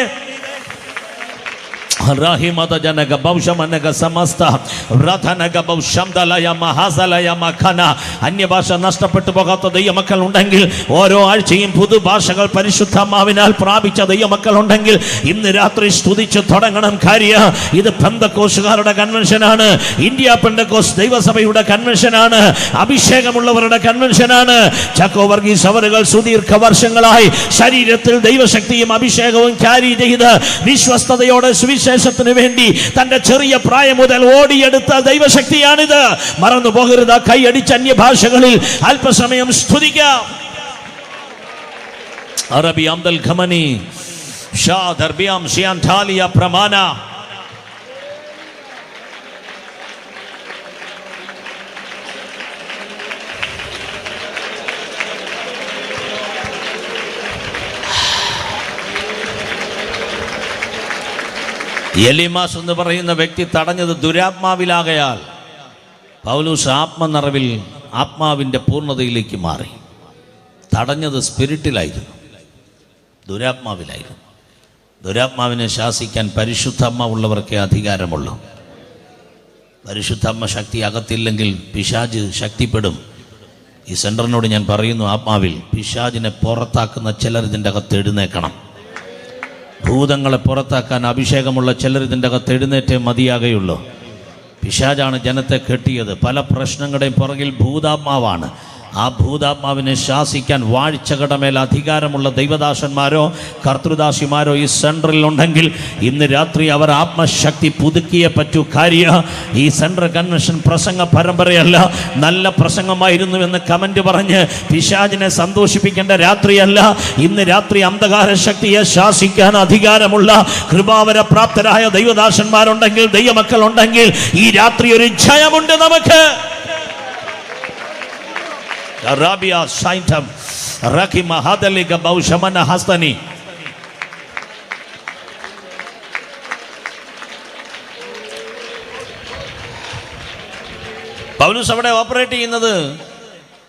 അന്യഭാഷ നഷ്ടപ്പെട്ടു പോകാത്ത ദൈവമക്കൾ ഉണ്ടെങ്കിൽ, ഓരോ ആഴ്ചയും പുതുഭാഷകൾ പരിശുദ്ധാത്മാവിനാൽ പ്രാപിച്ച ദൈവമക്കൾ ഉണ്ടെങ്കിൽ ഇന്ന് രാത്രി സ്തുതിച്ച് തുടങ്ങണം. കാര്യം ഇത് പെന്തക്കോസ്തുകാരുടെ കൺവെൻഷനാണ്, ഇന്ത്യ പെന്തക്കോസ്ത് ദൈവസഭയുടെ കൺവെൻഷനാണ്, അഭിഷേകമുള്ളവരുടെ കൺവെൻഷനാണ്. ചാക്കോ വർഗീസ് അവരുകൾ സുദീർഘ വർഷങ്ങളായി ശരീരത്തിൽ ദൈവശക്തിയും അഭിഷേകവും ക്യാരി ചെയ്ത് വിശ്വസ്തയോടെ സുവിശേഷത്തിന് വേണ്ടി തന്റെ ചെറിയ പ്രായം മുതൽ ഓടിയെടുത്ത ദൈവശക്തിയാണിത്. മറന്നു പോകരുത്. കൈയടിച്ച് അന്യഭാഷകളിൽ അല്പസമയം സ്തുതിക്കാം. അറബി അംദൽ ഖമനി ഷാ ദർബിയാം ഷിയാൻഠാലിയ പ്രമാന. എലീമാസ് എന്ന് പറയുന്ന വ്യക്തി തടഞ്ഞത് ദുരാത്മാവിലാകയാൽ പൗലോസ് ആത്മനിറവിൽ ആത്മാവിൻ്റെ പൂർണ്ണതയിലേക്ക് മാറി. തടഞ്ഞത് സ്പിരിറ്റിലായിരുന്നു, ദുരാത്മാവിലായിരുന്നു. ദുരാത്മാവിനെ ശാസിക്കാൻ പരിശുദ്ധമ്മ ഉള്ളവർക്കേ അധികാരമുള്ളൂ. പരിശുദ്ധമ്മ ശക്തി അകത്തില്ലെങ്കിൽ പിശാച് ശക്തിപ്പെടും. ഈ സെൻറ്ററിനോട് ഞാൻ പറയുന്നു, ആത്മാവിൽ പിശാചിനെ പുറത്താക്കുന്ന ചിലർ ഇതിൻ്റെ അകത്ത് എഴുന്നേക്കണം. ഭൂതങ്ങളെ പുറത്താക്കാൻ അഭിഷേകമുള്ള ചിലർ ഇതിൻ്റെ അകത്ത് എഴുന്നേറ്റേ മതിയാകുകയുള്ളൂ. പിശാചാണ് ജനത്തെ കെട്ടിയത്. പല പ്രശ്നങ്ങളുടെയും പുറകിൽ ഭൂതാത്മാവാണ്. ആ ഭൂതാത്മാവിനെ ശാസിക്കാൻ വാഴ്ചകളുടെ മേൽ അധികാരമുള്ള ദൈവദാസന്മാരോ കർത്തൃദാസിമാരോ ഈ സെൻട്രൽ ഉണ്ടെങ്കിൽ ഇന്ന് രാത്രി അവർ ആത്മശക്തി പുതുക്കിയേ പറ്റൂ. കാര്യം ഈ സെൻട്രൽ കൺവെൻഷൻ പ്രസംഗ പരമ്പരയല്ല, നല്ല പ്രസംഗമായിരുന്നു എന്ന് കമന്റ് പറഞ്ഞ് പിശാചിനെ സന്തോഷിപ്പിക്കേണ്ട രാത്രിയല്ല. ഇന്ന് രാത്രി അന്ധകാര ശക്തിയെ ശാസിക്കാൻ അധികാരമുള്ള കൃപാവര പ്രാപ്തരായ ദൈവദാസന്മാരുണ്ടെങ്കിൽ, ദൈവമക്കൾ ഉണ്ടെങ്കിൽ ഈ രാത്രി ഒരു ജയമുണ്ട് നമുക്ക്. Arabia Saintam Rakima Hadaliga Baushamana Hastani. പൗലോസ് അവിടെ ഓപ്പറേറ്റ് ചെയ്യുന്നത്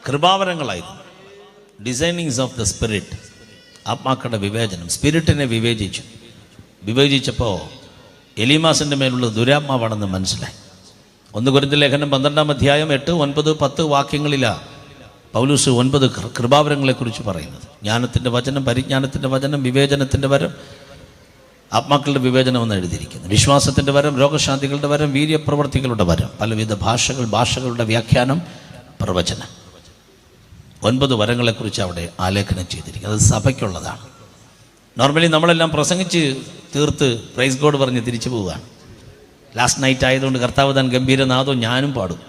കൃപാവരങ്ങളായിരുന്നു. ഡിസൈനിങ്സ് ഓഫ് ദ സ്പിരിറ്റ്, ആത്മാക്കളുടെ വിവേചനം. സ്പിരിറ്റിനെ വിവേചിച്ചപ്പോൾ എലീമാസിൻ്റെ മേലുള്ള ദുരാത്മാവാണെന്ന് മനസ്സിലായി. 1 കൊരിന്ത്യർ ലേഖനം 12-ാം അധ്യായം 8, 9, 10 വാക്യങ്ങളിലാണ് പൗലോസ് 9 കൃപാവരങ്ങളെക്കുറിച്ച് പറയുന്നത്. ജ്ഞാനത്തിൻ്റെ വചനം, പരിജ്ഞാനത്തിൻ്റെ വചനം, വിവേചനത്തിൻ്റെ വരം, ആത്മാക്കളുടെ വിവേചനം എന്ന് എഴുതിയിരിക്കുന്നു. വിശ്വാസത്തിൻ്റെ വരം, രോഗശാന്തികളുടെ വരം, വീര്യപ്രവർത്തികളുടെ വരം, പലവിധ ഭാഷകളുടെ വ്യാഖ്യാനം, പ്രവചനം. 9 വരങ്ങളെക്കുറിച്ച് അവിടെ ആലേഖനം ചെയ്തിരിക്കുന്നത്. അത് സഭയ്ക്കുള്ളതാണ്. നോർമലി നമ്മളെല്ലാം പ്രസംഗിച്ച് തീർത്ത് പ്രൈസ് ഗോഡ് പറഞ്ഞ് തിരിച്ചു പോവുകയാണ്. ലാസ്റ്റ് നൈറ്റ് ആയതുകൊണ്ട് കർത്താവ് താൻ ഗംഭീരനാദം ഞാനും പാടും.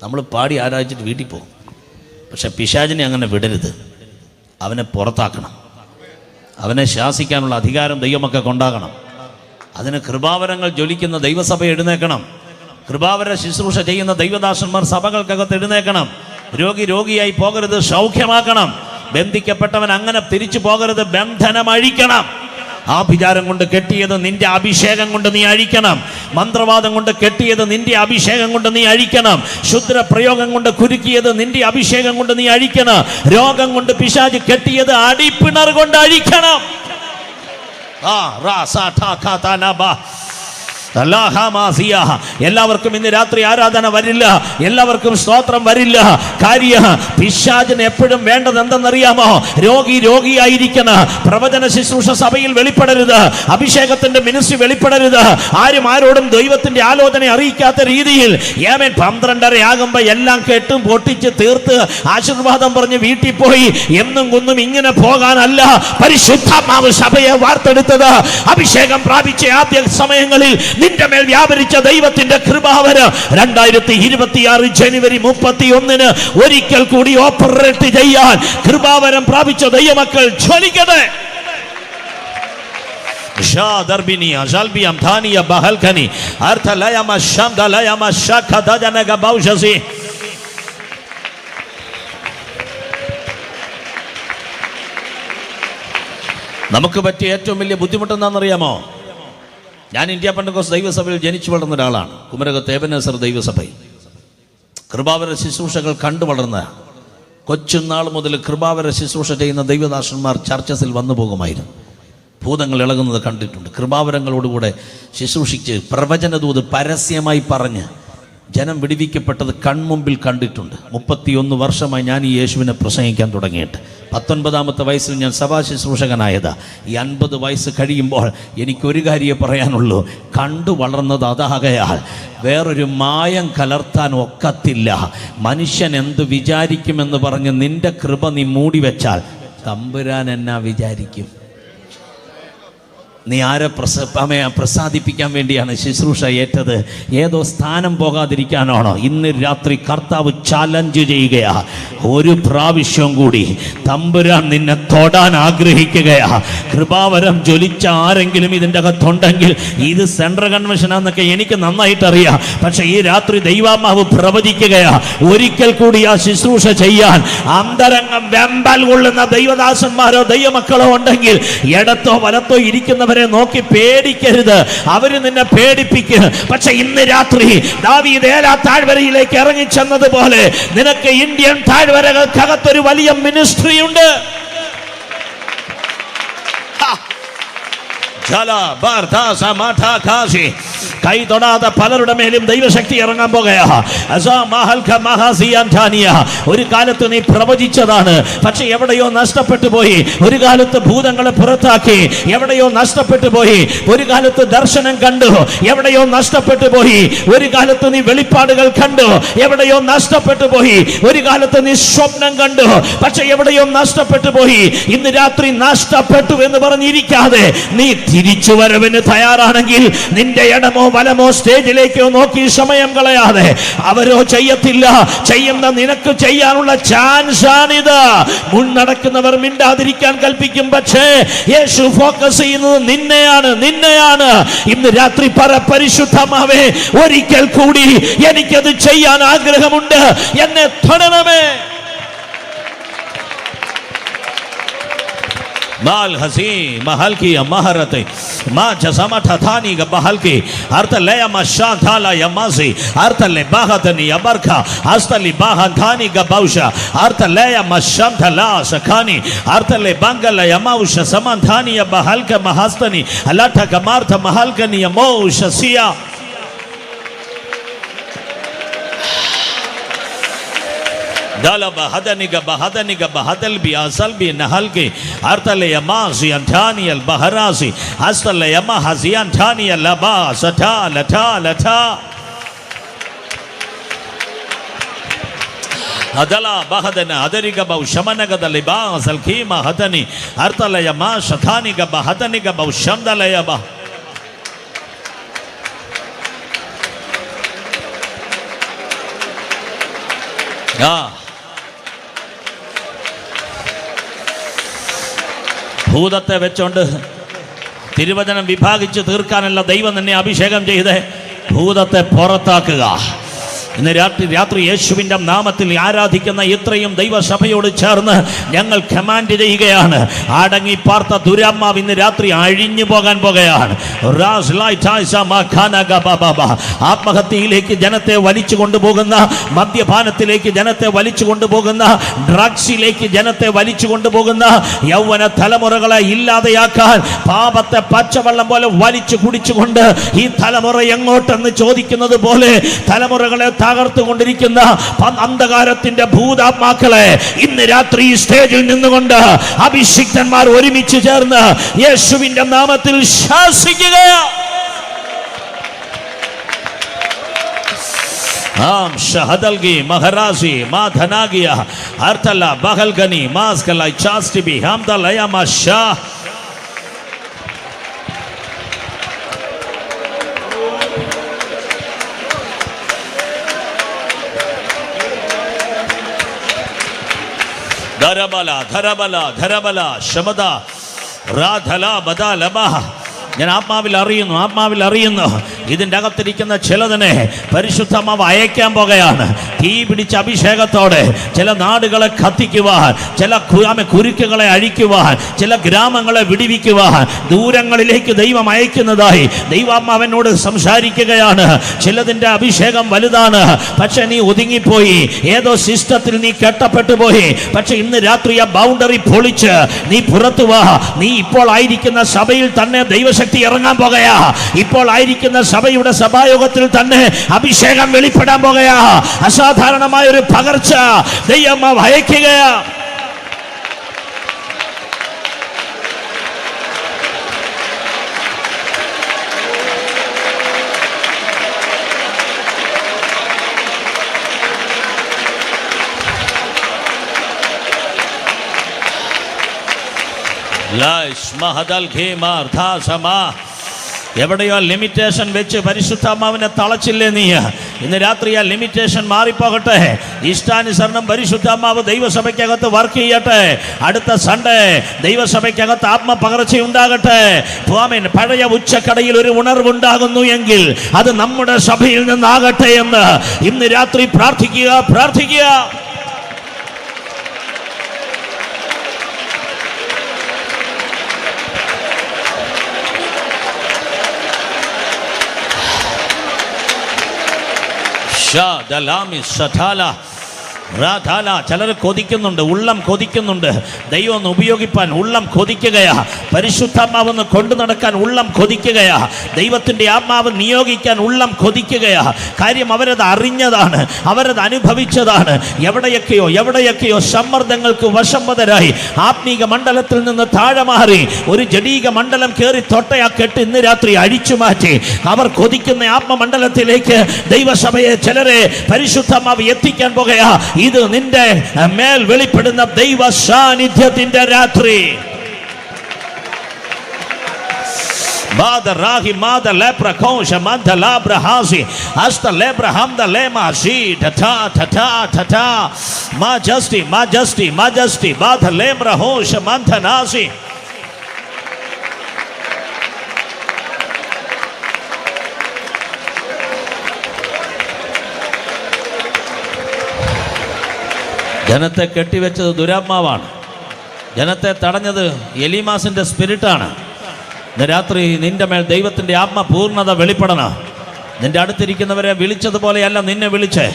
നമ്മൾ പാടി ആരാധിച്ചിട്ട് വീട്ടിൽ പോകും. പക്ഷെ പിശാചിനെ അങ്ങനെ വിടരുത്. അവനെ പുറത്താക്കണം. അവനെ ശാസിക്കാനുള്ള അധികാരം ദൈവമൊക്കെ കൊണ്ടാകണം. അതിന് കൃപാവരങ്ങൾ ജ്വലിക്കുന്ന ദൈവസഭ എഴുന്നേക്കണം. കൃപാവര ശുശ്രൂഷ ചെയ്യുന്ന ദൈവദാസന്മാർ സഭകൾക്കകത്ത് എഴുന്നേക്കണം. രോഗിയായി പോകരുത്, സൗഖ്യമാക്കണം. ബന്ധിക്കപ്പെട്ടവൻ അങ്ങനെ തിരിച്ചു പോകരുത്, ബന്ധനം അഴിക്കണം. ആഭിചാരം കൊണ്ട് കെട്ടിയത് നിന്റെ അഭിഷേകം കൊണ്ട് നീ അഴിക്കണം. മന്ത്രവാദം കൊണ്ട് കെട്ടിയത് നിന്റെ അഭിഷേകം കൊണ്ട് നീ അഴിക്കണം. ക്ഷുദ്ര പ്രയോഗം കൊണ്ട് കുരുക്കിയത് നിന്റെ അഭിഷേകം കൊണ്ട് നീ അഴിക്കണം. രോഗം കൊണ്ട് പിശാച് കെട്ടിയത് അടിപ്പിണർ കൊണ്ട് അഴിക്കണം. എല്ലാവർക്കും ഇന്ന് രാത്രി ആരാധന വരില്ല, എല്ലാവർക്കും സ്തോത്രം വരില്ല. കാര്യം പിശാചിന് എപ്പോഴും വേണ്ടത് എന്തെന്നറിയാമോ? രോഗിയായിരിക്കണം. പ്രവചന ശുശ്രൂഷ സഭയിൽ വെളിപ്പെടരുത്, അഭിഷേകത്തിന്റെ മിനിസ്ട്രി വെളിപ്പെടരുത്. ആരോടും ദൈവത്തിന്റെ ആലോചന അറിയിക്കാത്ത രീതിയിൽ 12:30 ആകുമ്പോ എല്ലാം കെട്ടും പൊട്ടിച്ച് തീർത്ത് ആശീർവാദം പറഞ്ഞ് വീട്ടിൽ പോയി എന്നും കുന്നും ഇങ്ങനെ പോകാനല്ല പരിശുദ്ധാത്മാവ് സഭയെ വാർത്തെടുത്തത്. അഭിഷേകം പ്രാപിച്ച ആദ്യ സമയങ്ങളിൽ നിന്റെ മേൽ വ്യാപരിച്ച ദൈവത്തിന്റെ കൃപാവരം 2026 ജനുവരി 31 ഒരിക്കൽ കൂടി ഓപ്പറേറ്റ് ചെയ്യാൻ കൃപാവരം പ്രാപിച്ച ദൈവമക്കൾ ജ്വലിക്കട്ടെ. നമുക്ക് പറ്റിയ ഏറ്റവും വലിയ ബുദ്ധിമുട്ടെന്താണെന്നറിയാമോ? ഞാൻ ഇന്ത്യ പെന്തക്കോസ്ത് ദൈവസഭയിൽ ജനിച്ചു വളർന്ന ഒരാളാണ്. കുമരകത്ത് എബനേസർ ദൈവസഭയിൽ കൃപാവര ശുശ്രൂഷകൾ കണ്ടു വളർന്ന, കൊച്ചുനാൾ മുതൽ കൃപാവര ശുശ്രൂഷ ചെയ്യുന്ന ദൈവദാസന്മാർ ചർച്ചസിൽ വന്നു പോകുമായിരുന്നു. ഭൂതങ്ങൾ ഇളകുന്നത് കണ്ടിട്ടുണ്ട്. കൃപാവരങ്ങളോടുകൂടെ ശുശ്രൂഷിച്ച് പ്രവചനദൂത് പരസ്യമായി പറഞ്ഞ് ജനം വിടുവിക്കപ്പെട്ടത് കൺമുമ്പിൽ കണ്ടിട്ടുണ്ട്. 31 വർഷമായി ഞാൻ ഈ യേശുവിനെ പ്രസംഗിക്കാൻ തുടങ്ങിയിട്ട്. 19ാമത്തെ വയസ്സിൽ ഞാൻ സഭാ ശുശ്രൂഷകനായതാ. ഈ 50 വയസ്സ് കഴിയുമ്പോൾ എനിക്കൊരു കാര്യമേ പറയാനുള്ളൂ, കണ്ടു വളർന്നത് അതാകയാൽ വേറൊരു മായം കലർത്താൻ ഒക്കത്തില്ല. മനുഷ്യൻ എന്ത് വിചാരിക്കുമെന്ന് പറഞ്ഞ് നിന്റെ കൃപ നീ മൂടി വെച്ചാൽ തമ്പുരാൻ എന്നാ വിചാരിക്കും? നീ ആരെ പ്രസാദിപ്പിക്കാൻ വേണ്ടിയാണ് ശുശ്രൂഷ ഏറ്റത്? ഏതോ സ്ഥാനം പോകാതിരിക്കാനാണോ? ഇന്ന് രാത്രി കർത്താവ് ചാലഞ്ച് ചെയ്യുകയാ. ഒരു പ്രാവശ്യം കൂടി തമ്പുരാൻ നിന്നെ തൊടാൻ ആഗ്രഹിക്കുകയാ. കൃപാവരം ജ്വലിച്ച ആരെങ്കിലും ഇതിൻ്റെ അകത്തുണ്ടെങ്കിൽ, ഇത് സെൻട്രൽ കൺവെൻഷനാന്നൊക്കെ എനിക്ക് നന്നായിട്ട് അറിയാം, പക്ഷെ ഈ രാത്രി ദൈവാത്മാവ് പ്രവചിക്കുകയാ, ഒരിക്കൽ കൂടി ആ ശുശ്രൂഷ ചെയ്യാൻ അന്തരംഗം വെമ്പൽ കൊള്ളുന്ന ദൈവദാസന്മാരോ ദൈവമക്കളോ ഉണ്ടെങ്കിൽ, ഇടത്തോ വലത്തോ ഇരിക്കുന്നവർ നോക്കി പേടിക്കരുത്. അവര് നിന്നെ പേടിപ്പിക്കും. പക്ഷെ ഇന്ന് രാത്രി ദാവീദ് ഏലാ താഴ്വരയിലേക്ക് ഇറങ്ങി ചെന്നതുപോലെ നിനക്ക് ഇന്ത്യൻ താഴ്വരകൾക്കകത്തൊരു വലിയ മിനിസ്ട്രി ഉണ്ട്. കൈ തൊടാതെ പലരുടെ മേലും ദൈവശക്തി ഇറങ്ങാൻ പോകുകയാ. ഒരു കാലത്ത് നീ പ്രവചിച്ചതാണ്, പക്ഷെ എവിടെയോ നഷ്ടപ്പെട്ടു പോയി. ഒരു കാലത്ത് ഭൂതങ്ങളെ പുറത്താക്കി, എവിടെയോ നഷ്ടപ്പെട്ടു പോയി. ഒരു കാലത്ത് ദർശനം കണ്ടു, എവിടെയോ നഷ്ടപ്പെട്ടു പോയി. ഒരു കാലത്ത് നീ വെളിപ്പാടുകൾ കണ്ടു, എവിടെയോ നഷ്ടപ്പെട്ടു പോയി. ഒരു കാലത്ത് നീ സ്വപ്നം കണ്ടു, പക്ഷെ എവിടെയോ നഷ്ടപ്പെട്ടു പോയി. ഇന്ന് രാത്രി നഷ്ടപ്പെട്ടു എന്ന് പറഞ്ഞിരിക്കാതെ നീ തിരിച്ചുവരവിന് തയ്യാറാണെങ്കിൽ, നിന്റെ ഇടമോ വലമോ സ്റ്റേജിലേക്കോ നോക്കി സമയം കളയാതെ, അവരോ ചെയ്യത്തില്ല, ചെയ്യുന്ന നിനക്ക് ചെയ്യാനുള്ള ചാൻസ് ആണിത്. മുന്നടക്കുന്നവർ മിണ്ടാതിരിക്കാൻ കൽപ്പിക്കും, പക്ഷേ യേശു ഫോക്കസ് ചെയ്യുന്നത് നിന്നെയാണ്. ഇന്ന് രാത്രി പരിശുദ്ധമാവേ, ഒരിക്കൽ കൂടി എനിക്കത് ചെയ്യാൻ ആഗ്രഹമുണ്ട്, എന്നെ തൊടണമേ. माल हसी महल की महरते मां जसमा ठथानी ग महल की अर्थ ले मशा थाला यमासी अर्थ ले बाहतनी अबरखा हस्तली बाहथानी ग बौशा अर्थ ले मशम थला सखानी अर्थ ले बंगल यमाउश समंथानी महल के महस्तनी अलाठ कमार्थ महल कनी यमौश सिया दाला बहदनी का बहदल भी असल भी नहल के अर्तले यमासी अंठानी अल बहरासी हस्तले यमा हसी अंठानी लबा सठा लठा लठा अदला बहदन अदरी का बहु शमन का दलिबा असल खीमा हदनी अर्तले यमा शथानी का बहदनी का बहु शमदले यबा ഭൂതത്തെ വെച്ചോണ്ട് തിരുവചനം വിഭാഗിച്ച് തീർക്കാനല്ല ദൈവം നിന്നെ അഭിഷേകം ചെയ്ത് ഭൂതത്തെ പുറത്താക്കുക. ഇന്ന് രാത്രി യേശുവിൻ്റെ നാമത്തിൽ ആരാധിക്കുന്ന ഇത്രയും ദൈവസഭയോട് ചേർന്ന് ഞങ്ങൾ കമാൻഡ് ചെയ്യുകയാണ്. അടങ്ങി പാർത്ത ദുരാത്മാവ് ഇന്ന് രാത്രി അഴിഞ്ഞു പോകാൻ പോകുകയാണ്. ആത്മഹത്യയിലേക്ക് ജനത്തെ വലിച്ചു കൊണ്ടുപോകുന്ന, മദ്യപാനത്തിലേക്ക് ജനത്തെ വലിച്ചു കൊണ്ടുപോകുന്ന, ഡ്രഗ്സിലേക്ക് ജനത്തെ വലിച്ചു കൊണ്ടുപോകുന്ന യൗവന തലമുറകളെ ഇല്ലാതെയാക്കാൻ പാപത്തെ പച്ചവെള്ളം പോലെ വലിച്ചു കുടിച്ചുകൊണ്ട് ഈ തലമുറ എങ്ങോട്ടെന്ന് ചോദിക്കുന്നത് പോലെ തലമുറകളെ തകർത്തുകൊണ്ടിരിക്കുന്ന അന്ധകാരത്തിന്റെ ഭൂതാത്മാക്കളെ ഇന്ന് രാത്രി ഈ സ്റ്റേജിൽ നിന്നുകൊണ്ട് അഭിഷിക്തന്മാർ ഒരുമിച്ച് ചേർന്ന് യേശുവിന്റെ നാമത്തിൽ ശാസിക്കുക. आम शहदलगी महराजी मा धनागिया अर्थला बगलगनी मास्कला चास्टी भी हमदलया माशा धरबला धरबला धरबला शमदा राधला बदा लबा ഞാൻ ആത്മാവിൽ അറിയുന്നു ഇതിൻ്റെ അകത്തിരിക്കുന്ന ചിലതിനെ പരിശുദ്ധമാവ് അയക്കാൻ പോകുകയാണ്. തീ പിടിച്ച അഭിഷേകത്തോടെ ചില നാടുകളെ കത്തിക്കുവാൻ, ചില കുരുക്കുകളെ അഴിക്കുവാൻ, ചില ഗ്രാമങ്ങളെ വിടിവിക്കുവാൻ ദൂരങ്ങളിലേക്ക് ദൈവം അയക്കുന്നതായി ദൈവാത്മാവനോട് സംസാരിക്കുകയാണ്. ചിലതിൻ്റെ അഭിഷേകം വലുതാണ്, പക്ഷെ നീ ഒതുങ്ങിപ്പോയി, ഏതോ സിസ്റ്റത്തിൽ നീ കെട്ടപ്പെട്ടു പോയി. പക്ഷെ ഇന്ന് രാത്രി ആ ബൗണ്ടറി പൊളിച്ച് നീ പുറത്തു വാ. നീ ഇപ്പോൾ ആയിരിക്കുന്ന സഭയിൽ തന്നെ ദൈവശക്തി ഇറങ്ങാൻ പോകുകയാ. ഇപ്പോൾ ആയിരിക്കുന്ന സഭയുടെ സഭായോഗത്തിൽ തന്നെ അഭിഷേകം വെളിപ്പെടാൻ പോകുകയാ. അസാധാരണമായ ഒരു പകർച്ച ദൈവം അയക്കുകയാ. ലൈഷ് മഹദൽ ഖേമാർ ധാസമാ. എവിടെയോ ലിമിറ്റേഷൻ വെച്ച് പരിശുദ്ധാത്മാവിനെ തളച്ചില്ലേ നീ? ഇന്ന് രാത്രി ആ ലിമിറ്റേഷൻ മാറിപ്പോകട്ടെ. ഇഷ്ടാനുസരണം പരിശുദ്ധാത്മാവ് ദൈവസഭയ്ക്കകത്ത് വർക്ക് ചെയ്യട്ടെ. അടുത്ത സൺഡേ ദൈവസഭയ്ക്കകത്ത് ആത്മപകർച്ചയുണ്ടാകട്ടെ. പഴയ ഉച്ചക്കടയിൽ ഒരു ഉണർവുണ്ടാകുന്നു എങ്കിൽ അത് നമ്മുടെ സഭയിൽ നിന്നാകട്ടെ എന്ന് ഇന്ന് രാത്രി പ്രാർത്ഥിക്കുക. ചിലർ കൊതിക്കുന്നുണ്ട്, ഉള്ളം കൊതിക്കുന്നുണ്ട്. ദൈവം ഒന്ന് ഉപയോഗിപ്പാൻ ഉള്ളം കൊതിക്കുകയാ. പരിശുദ്ധാത്മാവെന്ന് കൊണ്ടു നടക്കാൻ ഉള്ളം കൊതിക്കുകയാ. ദൈവത്തിൻ്റെ ആത്മാവ് നിയോഗിക്കാൻ ഉള്ളം കൊതിക്കുകയാ. കാര്യം അവരത് അറിഞ്ഞതാണ്, അവരത് അനുഭവിച്ചതാണ്. എവിടെയൊക്കെയോ സമ്മർദ്ദങ്ങൾക്ക് വശംവദരായി ആത്മീക മണ്ഡലത്തിൽ നിന്ന് താഴെ മാറി ഒരു ജഡീക മണ്ഡലം കയറി തൊട്ടയാ കെട്ട് ഇന്ന് രാത്രി അഴിച്ചു മാറ്റി അവർ കൊതിക്കുന്ന ആത്മമണ്ഡലത്തിലേക്ക് ദൈവസഭയെ ചിലരെ പരിശുദ്ധാത്മാവ് എത്തിക്കാൻ പോകുകയാ. ഇത് നിന്റെ മേൽ വെളിപ്പെടുന്ന ദൈവ സാന്നിധ്യത്തിന്റെ രാത്രി. ജനത്തെ കെട്ടിവെച്ചത് ദുരാത്മാവാണ്. ജനത്തെ തടഞ്ഞത് എലീമാസിൻ്റെ സ്പിരിറ്റാണ്. ഇന്ന് രാത്രി നിന്റെ മേൽ ദൈവത്തിൻ്റെ ആത്മ പൂർണ്ണത വെളിപ്പെടണം. നിന്റെ അടുത്തിരിക്കുന്നവരെ വിളിച്ചതുപോലെയല്ല നിന്നെ വിളിച്ചേ.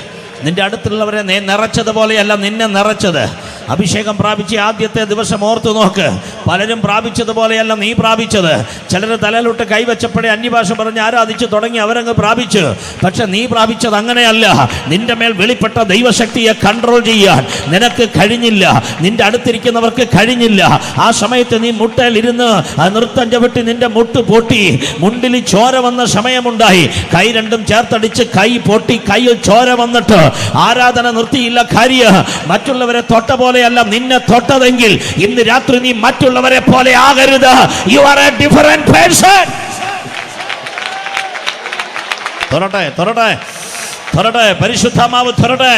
നിന്റെ അടുത്തുള്ളവരെ നിറച്ചതുപോലെയല്ല നിന്നെ നിറച്ചത്. അഭിഷേകം പ്രാപിച്ച ആദ്യത്തെ ദിവസം ഓർത്തു നോക്ക്. പലരും പ്രാപിച്ചതുപോലെയല്ല നീ പ്രാപിച്ചത്. ചിലർ തലയിലോട്ട് കൈവച്ചപ്പോഴേ അന്യഭാഷ പറഞ്ഞ് ആരാധിച്ച് തുടങ്ങി അവരങ്ങ് പ്രാപിച്ചു. പക്ഷെ നീ പ്രാപിച്ചത് അങ്ങനെയല്ല. നിന്റെ മേൽ വെളിപ്പെട്ട ദൈവശക്തിയെ കൺട്രോൾ ചെയ്യാൻ നിനക്ക് കഴിഞ്ഞില്ല, നിന്റെ അടുത്തിരിക്കുന്നവർക്ക് കഴിഞ്ഞില്ല. ആ സമയത്ത് നീ മുട്ടയിലിരുന്ന് നൃത്തം ചവിട്ടി നിന്റെ മുട്ട് പൊട്ടി, മുണ്ടിൽ ചോര വന്ന സമയമുണ്ടായി. കൈ രണ്ടും ചേർത്തടിച്ച് കൈ പൊട്ടി, കൈയിൽ ചോര വന്നിട്ട് ആരാധന നിർത്തിയില്ല. കാര്യം മറ്റുള്ളവരെ തൊട്ട പോലെയല്ല നിന്നെ തൊട്ടതെങ്കിൽ ഇന്ന് രാത്രി നീ മറ്റുള്ളവരെ പോലെ ആകരുത്. You are a different person. തൊരട്ടെ പരിശുദ്ധാത്മാവ് തൊരട്ടെ.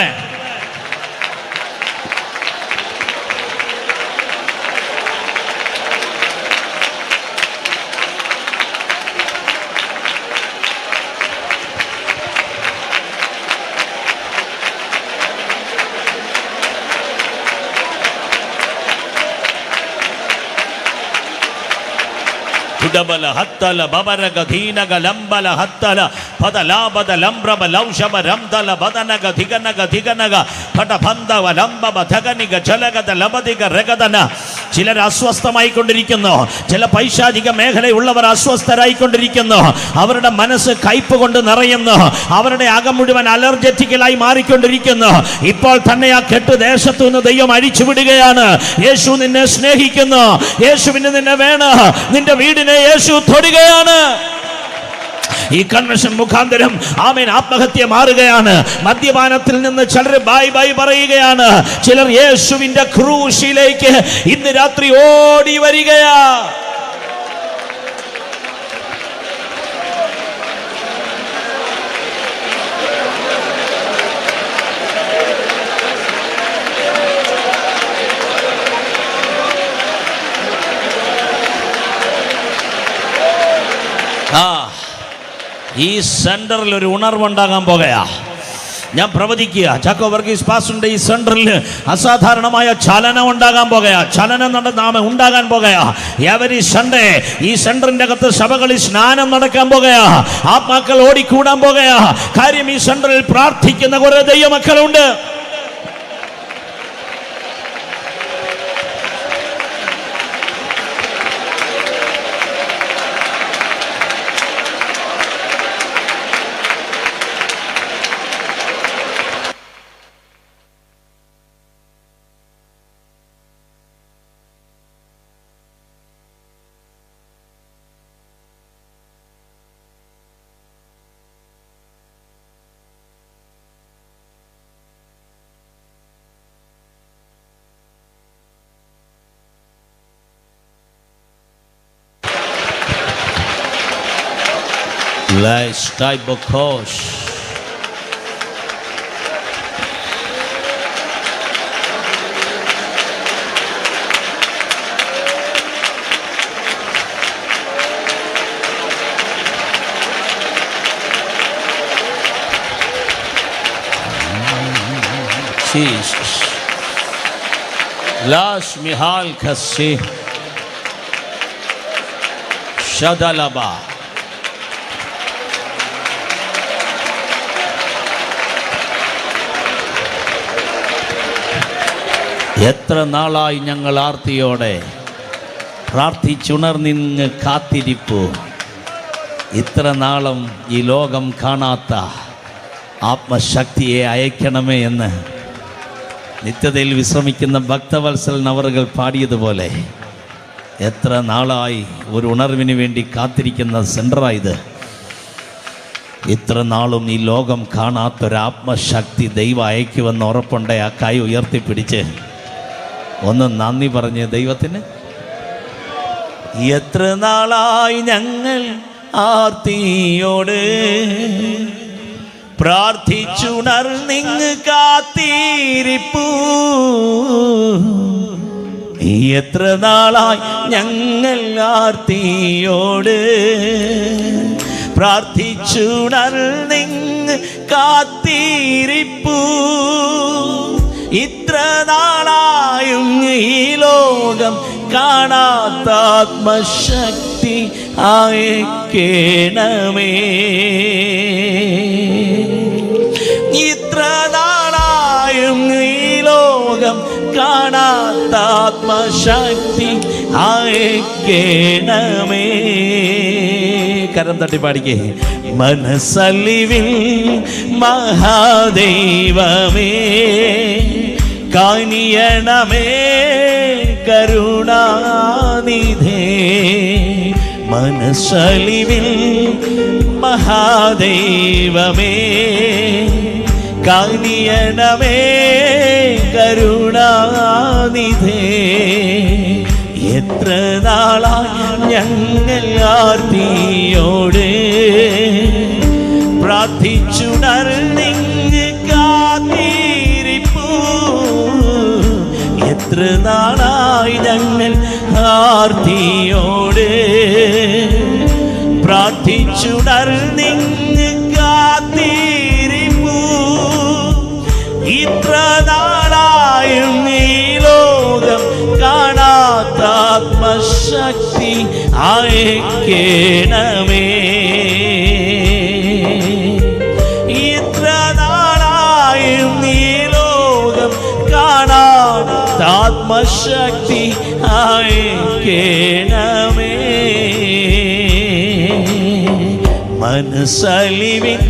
ഡബല ഹത്തല ബബരഗ ധീനഗ ലംബല ഹത്തല പദല ബദലംബ്രബ ലൗഷബ രംദല ബദനഗ ധിഗനഗ ധിഗനഗ പടബന്ധവ ലംബബ ധഗനിഗ ജലഗദ ലബദിഗ രഗദന. ചിലർ അസ്വസ്ഥമായിക്കൊണ്ടിരിക്കുന്നു. ചില പൈശാചിക മേഖലയുള്ളവർ അസ്വസ്ഥരായിക്കൊണ്ടിരിക്കുന്നു. അവരുടെ മനസ്സ് കയ്പ് കൊണ്ട് നിറയുന്നു. അവരുടെ അകം മുഴുവൻ അലർജറ്റിക്കലായി മാറിക്കൊണ്ടിരിക്കുന്നു. ഇപ്പോൾ തന്നെ ആ കെട്ട് ദേശത്തു നിന്ന് ദൈവം അഴിച്ചു വിടുകയാണ്. യേശു നിന്നെ സ്നേഹിക്കുന്നു. യേശുവിന് നിന്നെ വേണം. നിന്റെ വീടിനെ യേശു തൊടുകയാണ്. ഈ കൺവെൻഷൻ മുഖാന്തരം ആമേൻ ആത്മഹത്യ മാറുകയാണ്. മദ്യപാനത്തിൽ നിന്ന് ചിലർ ബൈ ബൈ പറയുകയാണ്. ചിലർ യേശുവിന്റെ ക്രൂശിലേക്ക് ഇന്ന് രാത്രി ഓടി വരികയാ. ഈ സെന്ററിൽ ഒരു ഉണർവുണ്ടാകാൻ പോകുകയാ. ഞാൻ പ്രവചിക്കുക, ചാക്കോ വർഗീസ് പാസ്റ്ററിന്റെ ഈ സെന്ററിൽ അസാധാരണമായ ചലനം ഉണ്ടാകാൻ പോകുകയാ. ചലനം ഉണ്ടാകാൻ പോകുകയാ. എവരി സൺഡേ ഈ സെന്ററിന്റെ അകത്ത് സഭകളിൽ സ്നാനം നടക്കാൻ പോകുകയാ. ആത്മാക്കൾ ഓടിക്കൂടാൻ പോകുകയാ. കാര്യം ഈ സെന്ററിൽ പ്രാർത്ഥിക്കുന്ന കുറെ ദൈവമക്കളുണ്ട്. Lifestyle Bokosh. Jesus. Lash Mihal Khassi. Shadalaba. എത്ര നാളായി ഞങ്ങൾ ആർത്തിയോടെ പ്രാർത്ഥിച്ചുണർന്നിങ്ങ് കാത്തിരിപ്പു. ഇത്ര നാളും ഈ ലോകം കാണാത്ത ആത്മശക്തിയെ അയക്കണമേ എന്ന് നിത്യതയിൽ വിശ്രമിക്കുന്ന ഭക്തവത്സലൻ അവറുകൾ പാടിയതുപോലെ എത്ര നാളായി ഒരു ഉണർവിന് വേണ്ടി കാത്തിരിക്കുന്ന സെൻ്ററായത്. ഇത്ര നാളും ഈ ലോകം കാണാത്തൊരാത്മശക്തി ദൈവം അയക്കുമെന്ന് ഉറപ്പുണ്ട്. ആ കൈ ഉയർത്തിപ്പിടിച്ച് ഒന്ന് നന്ദി പറഞ്ഞ് ദൈവത്തിന്. എത്ര നാളായി ഞങ്ങൾ ആർത്തിയോട് പ്രാർത്ഥിച്ചുണർന്നിങ്ങ് കാത്തിരിപ്പു. എത്ര നാളായി ഞങ്ങൾ ആർത്തിയോട് പ്രാർത്ഥിച്ചുണർന്നിങ്ങ് കാത്തിരിപ്പു. ഇത്ര നാളായും ഈ ലോകം കാണാത്ത ആത്മശക്തി അയക്കണമേ. ഇത്ര നാളായും ഈ ലോകം കാണാത്ത ആത്മശക്തി അയക്കണമേ. കരം തട്ടി പാടിക്കേ. മനസ്സലിവിൽ മഹാദൈവമേ കാനിയണമേ കരുണാനിധേ. മനസ്സലിവിൽ മഹാദൈവമേ കാനിയണമേ കരുണാനിധേ. എത്ര നാളായി ഞങ്ങൾ ആർത്തിയോട് പ്രാർത്ഥിച്ചുണർന്നിങ്ങ് കാത്തിരിപ്പു. എത്ര നാളായി ഞങ്ങൾ ആർത്തിയോട് പ്രാർത്ഥിച്ചുണർന്നിങ്ങ് കാത്തിരിപ്പു. ഇത്ര നാളായും ഈ ലോകം കാണാത്ത ആത്മശക്തി അയക്കണമേ. ഇത്ര നാളായും ഈ ലോകം കാണാത്ത ആത്മശക്തി അയക്കണമേ. മനസ്സലിവിൽ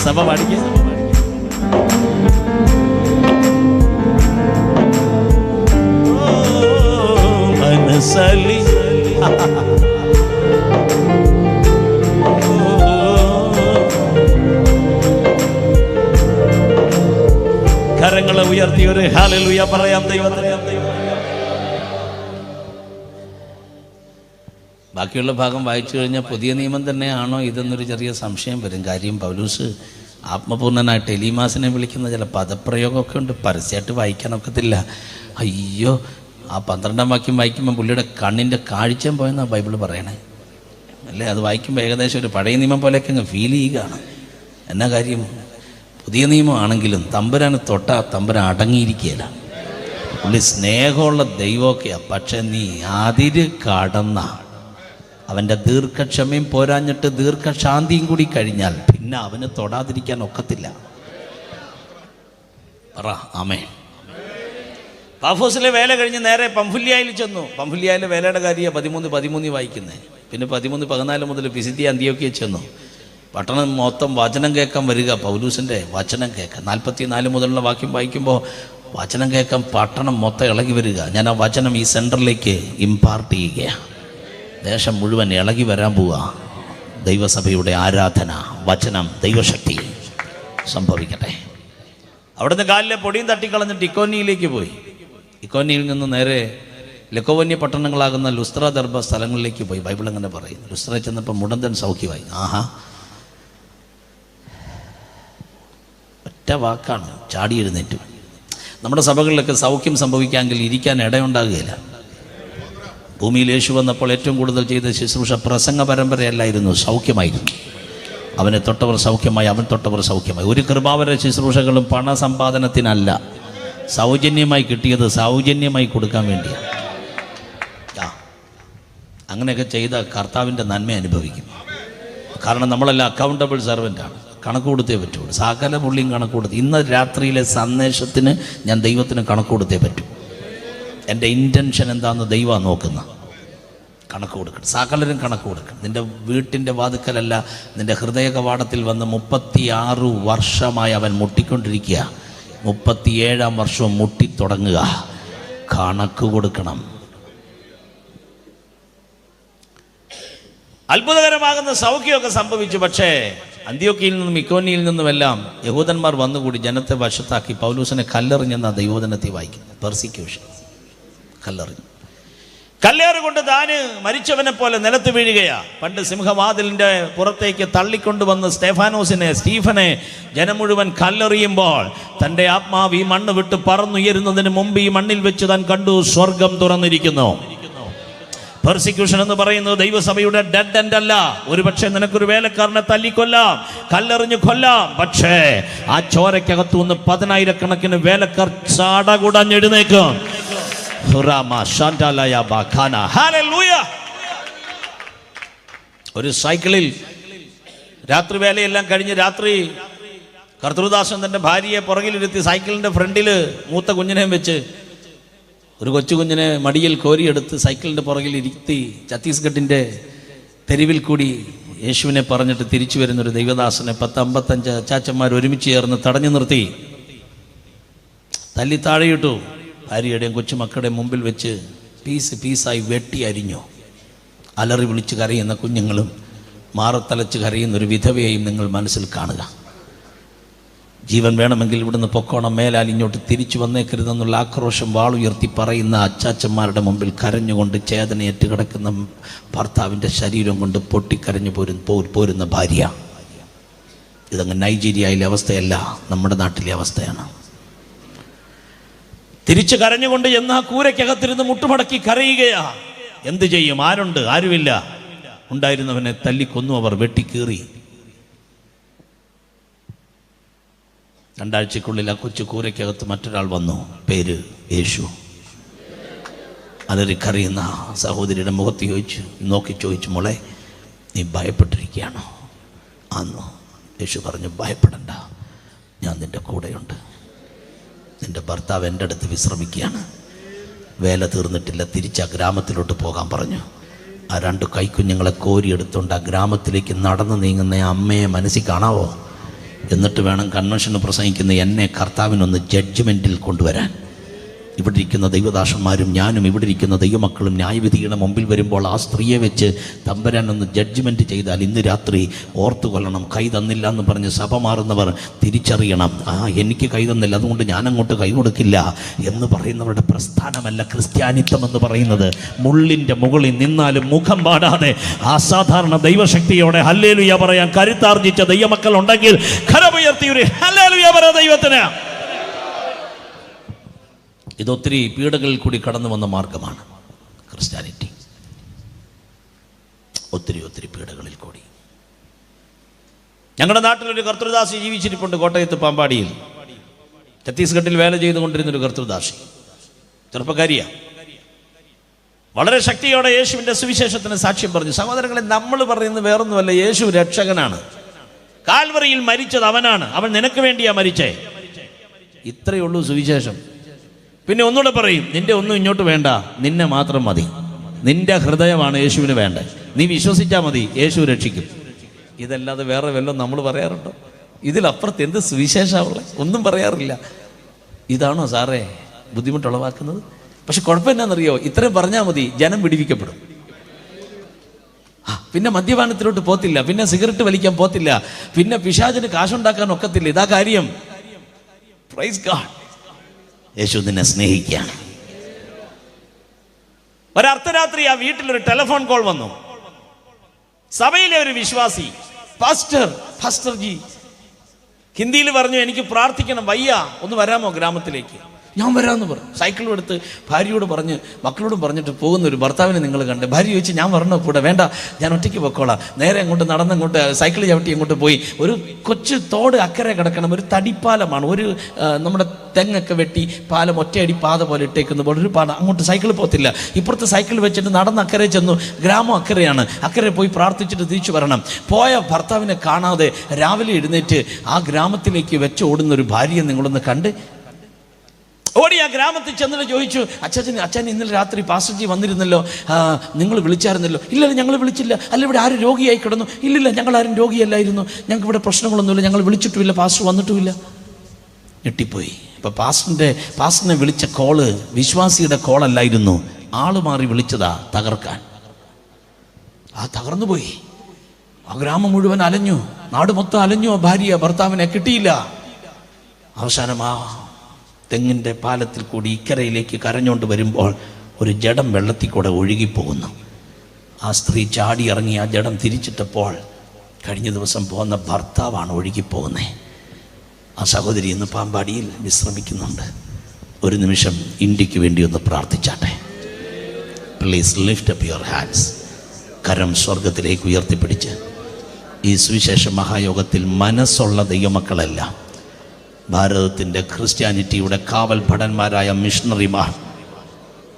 സഭ പാടിക്കുക. മനസ്സലി കരങ്ങളെ ഉയർത്തി ഒരു ഹല്ലേലൂയ പറയാം ദൈവത്തിന്. ബാക്കിയുള്ള ഭാഗം വായിച്ചു കഴിഞ്ഞാൽ പുതിയ നിയമം തന്നെയാണോ ഇതെന്നൊരു ചെറിയ സംശയം വരും. കാര്യം പൗലൂസ് ആത്മപൂർണ്ണനായിട്ട് എലീമാസിനെ വിളിക്കുന്ന ചില പദപ്രയോഗമൊക്കെ ഉണ്ട്. പരസ്യമായിട്ട് വായിക്കാനൊക്കത്തില്ല. അയ്യോ, ആ 12-ാം വാക്യം വായിക്കുമ്പോൾ പുള്ളിയുടെ കണ്ണിൻ്റെ കാഴ്ചയും പോയെന്നാണ് ബൈബിൾ പറയണേ അല്ലേ. അത് വായിക്കുമ്പോൾ ഏകദേശം ഒരു പഴയ നിയമം പോലെയൊക്കെ അങ്ങ് ഫീൽ ചെയ്യുകയാണ്. എന്നാ കാര്യം, പുതിയ നിയമമാണെങ്കിലും തമ്പുരാന് തൊട്ടാ തമ്പുരാൻ അടങ്ങിയിരിക്കുകയില്ല. പുള്ളി സ്നേഹമുള്ള ദൈവമൊക്കെയാണ്. പക്ഷെ നീ അതിര് കടന്ന അവൻ്റെ ദീർഘക്ഷമയും പോരാഞ്ഞിട്ട് ദീർഘശാന്തിയും കൂടി കഴിഞ്ഞാൽ പിന്നെ അവന് തൊടാതിരിക്കാൻ ഒക്കത്തില്ല. പറ ആമേൻ. പാഫോസിലെ വേല കഴിഞ്ഞ് നേരെ പംഫുല്യായിൽ ചെന്നു. പംഫുല്യായിലെ വേലയുടെ കാര്യം 13 വായിക്കുന്നത്. പിന്നെ 14 മുതൽ പിസിദ്യ അന്ത്യോക്യ ചെന്നു. പട്ടണം മൊത്തം വചനം കേൾക്കാൻ വരിക. പൗലൂസിൻ്റെ വചനം കേൾക്കാൻ 44 മുതലുള്ള വാക്യം വായിക്കുമ്പോൾ വചനം കേൾക്കാൻ പട്ടണം മൊത്തം ഇളകി വരിക. ഞാൻ ആ വചനം ഈ സെൻറ്ററിലേക്ക് ഇമ്പാർട്ട് ചെയ്യുകയാണ്. ദേശം മുഴുവൻ ഇളകി വരാൻ പോവുക. ദൈവസഭയുടെ ആരാധന, വചനം, ദൈവശക്തി സംഭവിക്കട്ടെ. അവിടുന്ന് കാലിലെ പൊടിയും തട്ടിക്കളഞ്ഞിട്ട് ഇക്കോന്നിയിലേക്ക് പോയി. ഇക്കോന്നിയിൽ നിന്ന് നേരെ ലക്കോവന്യ പട്ടണങ്ങളാകുന്ന ലുസ്ത്ര ദർബ സ്ഥലങ്ങളിലേക്ക് പോയി. ബൈബിൾ അങ്ങനെ പറയുന്നു. ലുസ്ത്ര ചെന്നപ്പോൾ മുടന്തൻ സൗഖ്യമായി. ആഹാ, ഒറ്റ വാക്കാണ്, ചാടി എഴുന്നേറ്റു. നമ്മുടെ സഭകളിലൊക്കെ സൗഖ്യം സംഭവിക്കാമെങ്കിൽ ഇരിക്കാൻ ഇടയുണ്ടാകുകയില്ല. ഭൂമിയിൽ യേശു വന്നപ്പോൾ ഏറ്റവും കൂടുതൽ ചെയ്ത ശുശ്രൂഷ പ്രസംഗ പരമ്പരയല്ലായിരുന്നു, സൗഖ്യമായിരുന്നു. അവനെ തൊട്ടവർ സൗഖ്യമായി, അവൻ തൊട്ടവർ സൗഖ്യമായി. ഒരു കൃപാവര ശുശ്രൂഷകളും പണസമ്പാദനത്തിനല്ല, സൗജന്യമായി കിട്ടിയത് സൗജന്യമായി കൊടുക്കാൻ വേണ്ടിയാണ്. അങ്ങനെയൊക്കെ ചെയ്ത കർത്താവിൻ്റെ നന്മ അനുഭവിക്കും. കാരണം നമ്മളെല്ലാം അക്കൗണ്ടബിൾ സെർവൻ്റാണ്, കണക്ക് കൊടുത്തേ പറ്റുള്ളൂ. സകല പുള്ളിയും കണക്ക് കൊടുത്ത്, ഇന്ന് രാത്രിയിലെ സന്ദേശത്തിന് ഞാൻ ദൈവത്തിന് കണക്ക് കൊടുത്തേ പറ്റൂ. എൻ്റെ ഇൻറ്റൻഷൻ എന്താണെന്ന് ദൈവമാണ് നോക്കുന്ന. കണക്ക് കൊടുക്കണം, സകലരും കണക്ക് കൊടുക്കണം. നിൻ്റെ വീട്ടിൻ്റെ വാതുക്കലല്ല, നിൻ്റെ ഹൃദയ കവാടത്തിൽ വന്ന് 36 വർഷമായി അവൻ മുട്ടിക്കൊണ്ടിരിക്കുക. 37-ാം വർഷവും മുട്ടിത്തുടങ്ങുക. കണക്ക് കൊടുക്കണം. അത്ഭുതകരമാകുന്ന സൗഖ്യമൊക്കെ സംഭവിച്ചു. പക്ഷേ അന്ത്യോക്യയിൽ നിന്നും ഇക്കോന്യയിൽ നിന്നുമെല്ലാം യഹൂദന്മാർ വന്നുകൂടി ജനത്തെ വശത്താക്കി പൗലൂസിനെ കല്ലെറിഞ്ഞെന്ന ദൈവോധനത്തിൽ വായിക്കുന്നു. പെർസിക്യൂഷൻ, കല്ലെറിഞ്ഞു. കല്ലേറ് കൊണ്ട് താന് മരിച്ചവനെ പോലെ നിലത്ത് വീഴുകയാ. പണ്ട് സിംഹവാതിലിൻ്റെ പുറത്തേക്ക് തള്ളിക്കൊണ്ടുവന്ന് സ്റ്റീഫനെ ജനം മുഴുവൻ കല്ലെറിയുമ്പോൾ തൻ്റെ ആത്മാവ് ഈ മണ്ണ് വിട്ട് പറന്നുയരുന്നതിന് മുമ്പ് ഈ മണ്ണിൽ വെച്ച് താൻ കണ്ടു സ്വർഗം തുറന്നിരിക്കുന്നു. പെർസിക്യൂഷൻ എന്ന് പറയുന്നത് ദൈവസഭയുടെ ഡെഡ് എൻഡ് അല്ല. ഒരുപക്ഷെ നിനക്കൊരു വേലക്കാരനെ തല്ലിക്കൊല്ലാം, കല്ലെറിഞ്ഞു കൊല്ലാം. പക്ഷേ ആ ചോരക്കകത്തു നിന്ന് 10,000-കണക്കിന് വേലക്കാർ ചാടകുടഞ്ഞെഴുന്നേക്കും. ഒരു സൈക്കിളിൽ രാത്രി വേലയെല്ലാം കഴിഞ്ഞ് രാത്രി കർത്തൃദാസൻ തൻ്റെ ഭാര്യയെ പുറകിലിരുത്തി സൈക്കിളിൻ്റെ ഫ്രണ്ടിൽ മൂത്ത കുഞ്ഞിനെയും വെച്ച് ഒരു കൊച്ചു കുഞ്ഞിനെ മടിയിൽ കോരിയെടുത്ത് സൈക്കിളിൻ്റെ പുറകിൽ ഇരുത്തി ഛത്തീസ്ഗഡിൻ്റെ തെരുവിൽ കൂടി യേശുവിനെ പറഞ്ഞിട്ട് തിരിച്ചു വരുന്നൊരു ദൈവദാസനെ 10-55 അച്ചാച്ചന്മാർ ഒരുമിച്ച് ചേർന്ന് തടഞ്ഞു നിർത്തി, തല്ലി താഴെയിട്ടു. ഭാര്യയുടെയും കൊച്ചുമക്കളുടെയും മുമ്പിൽ വെച്ച് പീസായി വെട്ടി അരിഞ്ഞു. അലറി വിളിച്ച് കരയുന്ന കുഞ്ഞുങ്ങളും മാറത്തലച്ച് കരയുന്നൊരു വിധവയെയും നിങ്ങൾ മനസ്സിൽ കാണുക. ജീവൻ വേണമെങ്കിൽ ഇവിടുന്ന് പൊക്കോണം, മേലാൽ ഇങ്ങോട്ട് തിരിച്ചു വന്നേക്കരുതെന്നുള്ള ആക്രോശം വാളുയർത്തി പറയുന്ന അച്ചാച്ചന്മാരുടെ മുമ്പിൽ കരഞ്ഞുകൊണ്ട് ചേതനയേറ്റ് കിടക്കുന്ന ഭർത്താവിൻ്റെ ശരീരം കൊണ്ട് പൊട്ടിക്കരഞ്ഞു പോരുന്ന ഭാര്യ. ഇതങ്ങ് നൈജീരിയയിലെ അവസ്ഥയല്ല, നമ്മുടെ നാട്ടിലെ അവസ്ഥയാണ്. തിരിച്ചു കരഞ്ഞുകൊണ്ട് എന്നാ കൂരയ്ക്കകത്തിരുന്ന് മുട്ടുമടക്കി കരയുകയാ. എന്ത് ചെയ്യും? ആരുണ്ട്? ആരുമില്ല. ഉണ്ടായിരുന്നവനെ തല്ലിക്കൊന്നു അവർ, വെട്ടിക്കീറി. 2 ആഴ്ചക്കുള്ളിൽ ആ കൊച്ചു കൂരയ്ക്കകത്ത് മറ്റൊരാൾ വന്നു, പേര് യേശു. അലറിക്കറിയുന്ന സഹോദരിയുടെ മുഖത്ത് ചോദിച്ചു, മോളെ നീ ഭയപ്പെട്ടിരിക്കുകയാണോ? ആന്നോ? യേശു പറഞ്ഞു, ഭയപ്പെടണ്ട, ഞാൻ നിൻ്റെ കൂടെയുണ്ട്. നിൻ്റെ ഭർത്താവ് എൻ്റെ അടുത്ത് വിശ്രമിക്കുകയാണ്, വേല തീർന്നിട്ടില്ല, തിരിച്ച് ആ ഗ്രാമത്തിലോട്ട് പോകാൻ പറഞ്ഞു. ആ 2 കൈക്കുഞ്ഞുങ്ങളെ കോരിയെടുത്തുകൊണ്ട് ആ ഗ്രാമത്തിലേക്ക് നടന്നു നീങ്ങുന്ന അമ്മയെ മനസ്സിൽ കാണാവോ? എന്നിട്ട് വേണം കൺവെൻഷന് പ്രസംഗിക്കുന്ന എന്നെ കർത്താവിനൊന്ന് ജഡ്ജ്മെൻറ്റിൽ കൊണ്ടുവരാൻ. ഇവിടെ ഇരിക്കുന്ന ദൈവദാസന്മാരും ഞാനും ഇവിടെ ഇരിക്കുന്ന ദൈവമക്കളും ന്യായവിധിയുടെ മുമ്പിൽ വരുമ്പോൾ ആ സ്ത്രീയെ വെച്ച് തമ്പുരാൻ ഒന്ന് ജഡ്ജ്മെൻറ്റ് ചെയ്താൽ ഇന്ന് രാത്രി ഓർത്തു കൊള്ളണം. കൈ തന്നില്ല എന്ന് പറഞ്ഞ് സഭ മാറുന്നവർ തിരിച്ചറിയണം, എനിക്ക് കൈ തന്നില്ല അതുകൊണ്ട് ഞാനങ്ങോട്ട് കൈ കൊടുക്കില്ല എന്ന് പറയുന്നവരുടെ പ്രസ്ഥാനമല്ല ക്രിസ്ത്യാനിത്വം എന്ന് പറയുന്നത്. മുള്ളിൻ്റെ മുകളിൽ നിന്നാലും മുഖം പാടാതെ അസാധാരണ ദൈവശക്തിയോടെ ഹല്ലേലൂയ പറയാൻ കരുത്താർജിച്ച ദൈവമക്കൾ ഉണ്ടെങ്കിൽ കരമുയർത്തി ഒരു ഹല്ലേലൂയ പറ ദൈവത്തിന്. ഇതൊത്തിരി പീഡകളിൽ കൂടി കടന്നു വന്ന മാർഗമാണ് ക്രിസ്ത്യാനിറ്റി. ഒത്തിരി പീഡകളിൽ കൂടി. ഞങ്ങളുടെ നാട്ടിലൊരു കർത്തൃദാസി ജീവിച്ചിരിപ്പുണ്ട്, കോട്ടയത്ത് പാമ്പാടിയിൽ. ഛത്തീസ്ഗഡിൽ വേല ചെയ്തുകൊണ്ടിരുന്നൊരു കർത്തൃദാസി, ചെറുപ്പക്കാരിയാണ്. വളരെ ശക്തിയോടെ യേശുവിൻ്റെ സുവിശേഷത്തിന് സാക്ഷ്യം പറഞ്ഞു. സഹോദരങ്ങളെ, നമ്മൾ പറയുന്നത് വേറൊന്നുമല്ല, യേശു രക്ഷകനാണ്. കാൽവറിയിൽ മരിച്ചത് അവനാണ്, അവൻ നിനക്ക് വേണ്ടിയാ മരിച്ചേ. ഇത്രയേ ഉള്ളൂ സുവിശേഷം. പിന്നെ ഒന്നുകൂടെ പറയും, നിന്റെ ഒന്നും ഇങ്ങോട്ട് വേണ്ട, നിന്നെ മാത്രം മതി. നിന്റെ ഹൃദയമാണ് യേശുവിന് വേണ്ടത്. നീ വിശ്വസിച്ചാൽ മതി, യേശു രക്ഷിക്കും. ഇതല്ലാതെ വേറെ വല്ലതും നമ്മൾ പറയാറുണ്ടോ? ഇതിലപ്പുറത്ത് എന്ത് സുവിശേഷമുള്ള? ഒന്നും പറയാറില്ല. ഇതാണോ സാറേ ബുദ്ധിമുട്ടുളവാക്കുന്നത്? പക്ഷെ കുഴപ്പം എന്നാണെന്നറിയോ? ഇത്രയും പറഞ്ഞാൽ മതി, ജനം പിടിവിക്കപ്പെടും. പിന്നെ മദ്യപാനത്തിലോട്ട് പോത്തില്ല, പിന്നെ സിഗരറ്റ് വലിക്കാൻ പോത്തില്ല, പിന്നെ പിശാചിന് കാശുണ്ടാക്കാൻ ഒക്കത്തില്ല. ഇതാ കാര്യം. Praise God. യേശു നിന്നെ സ്നേഹിക്കുകയാണ്. ഒരർദ്ധരാത്രി ആ വീട്ടിലൊരു ടെലിഫോൺ കോൾ വന്നു. സഭയിലെ ഒരു വിശ്വാസി, പാസ്റ്റർ ജി, ഹിന്ദിയിൽ പറഞ്ഞു, എനിക്ക് പ്രാർത്ഥിക്കണം, വയ്യ, ഒന്ന് വരാമോ ഗ്രാമത്തിലേക്ക്? ഞാൻ വരാമെന്ന് പറഞ്ഞു. സൈക്കിളും എടുത്ത് ഭാര്യയോട് പറഞ്ഞ് മക്കളോടും പറഞ്ഞിട്ട് പോകുന്ന ഒരു ഭർത്താവിനെ നിങ്ങൾ കണ്ട്. ഭാര്യ ചോദിച്ചു, ഞാൻ വരണോ കൂടെ? വേണ്ട, ഞാൻ ഒറ്റയ്ക്ക് പൊക്കോളാം. നേരെ അങ്ങോട്ട് നടന്നങ്ങോട്ട് സൈക്കിൾ ചവിട്ടി അങ്ങോട്ട് പോയി. ഒരു കൊച്ചു തോട് അക്കരെ കിടക്കണം, ഒരു തടിപ്പാലമാണ്, ഒരു നമ്മുടെ തെങ്ങൊക്കെ വെട്ടി പാലം ഒറ്റയടി പാത പോലെ ഇട്ടേക്കുന്ന പോലെ ഒരു പാത. അങ്ങോട്ട് സൈക്കിൾ പോകത്തില്ല. ഇപ്പുറത്ത് സൈക്കിൾ വെച്ചിട്ട് നടന്ന് അക്കരെ ചെന്നു. ഗ്രാമം അക്കരെയാണ്. അക്കരെ പോയി പ്രാർത്ഥിച്ചിട്ട് തിരിച്ചു വരണം. പോയ ഭർത്താവിനെ കാണാതെ രാവിലെ എഴുന്നേറ്റ് ആ ഗ്രാമത്തിലേക്ക് വെച്ച് ഓടുന്ന ഒരു ഭാര്യയെ നിങ്ങളൊന്ന് കണ്ട് ഓടി ആ ഗ്രാമത്തിൽ ചെന്നിട്ട് ചോദിച്ചു, അച്ഛൻ ഇന്നലെ രാത്രി പാസ്റ്റർജി വന്നിരുന്നല്ലോ, നിങ്ങൾ വിളിച്ചായിരുന്നല്ലോ? ഇല്ല, ഞങ്ങൾ വിളിച്ചില്ല. അല്ല, ഇവിടെ ആരും രോഗിയായി കിടന്നു? ഇല്ലില്ല, ഞങ്ങളാരും രോഗിയല്ലായിരുന്നു, ഞങ്ങൾക്ക് ഇവിടെ പ്രശ്നങ്ങളൊന്നുമില്ല, ഞങ്ങൾ വിളിച്ചിട്ടുമില്ല, പാസ്റ്റർ വന്നിട്ടുമില്ല. ഞെട്ടിപ്പോയി. അപ്പോൾ പാസ്റ്ററിനെ വിളിച്ച കോള് വിശ്വാസിയുടെ കോളല്ലായിരുന്നു, ആള് മാറി വിളിച്ചതാ തകർക്കാൻ. തകർന്നുപോയി. ആ ഗ്രാമം മുഴുവൻ അലഞ്ഞു, നാട് മൊത്തം അലഞ്ഞു. ഭാര്യ ഭർത്താവിനെ കിട്ടിയില്ല. അവസാനം ആ തെങ്ങിൻ്റെ പാലത്തിൽ കൂടി ഇക്കരയിലേക്ക് കരഞ്ഞുകൊണ്ട് വരുമ്പോൾ ഒരു ജഡം വെള്ളത്തിൽ കൂടെ ഒഴുകിപ്പോകുന്നു. ആ സ്ത്രീ ചാടി ഇറങ്ങി ആ ജഡം തിരിച്ചിട്ടപ്പോൾ കഴിഞ്ഞ ദിവസം പോകുന്ന ഭർത്താവാണ് ഒഴുകിപ്പോകുന്നത്. ആ സഹോദരി ഇന്ന് പാമ്പാടിയിൽ വിശ്രമിക്കുന്നുണ്ട്. ഒരു നിമിഷം ഇന്ത്യക്ക് വേണ്ടി ഒന്ന് പ്രാർത്ഥിച്ചാട്ടെ. Please lift up your hands. കരം സ്വർഗത്തിലേക്ക് ഉയർത്തിപ്പിടിച്ച് ഈ സുവിശേഷ മഹായോഗത്തിൽ മനസ്സുള്ള ദൈവമക്കളല്ല, ഭാരതത്തിൻ്റെ ക്രിസ്ത്യാനിറ്റിയുടെ കാവൽ ഭടന്മാരായ മിഷണറിമാർ,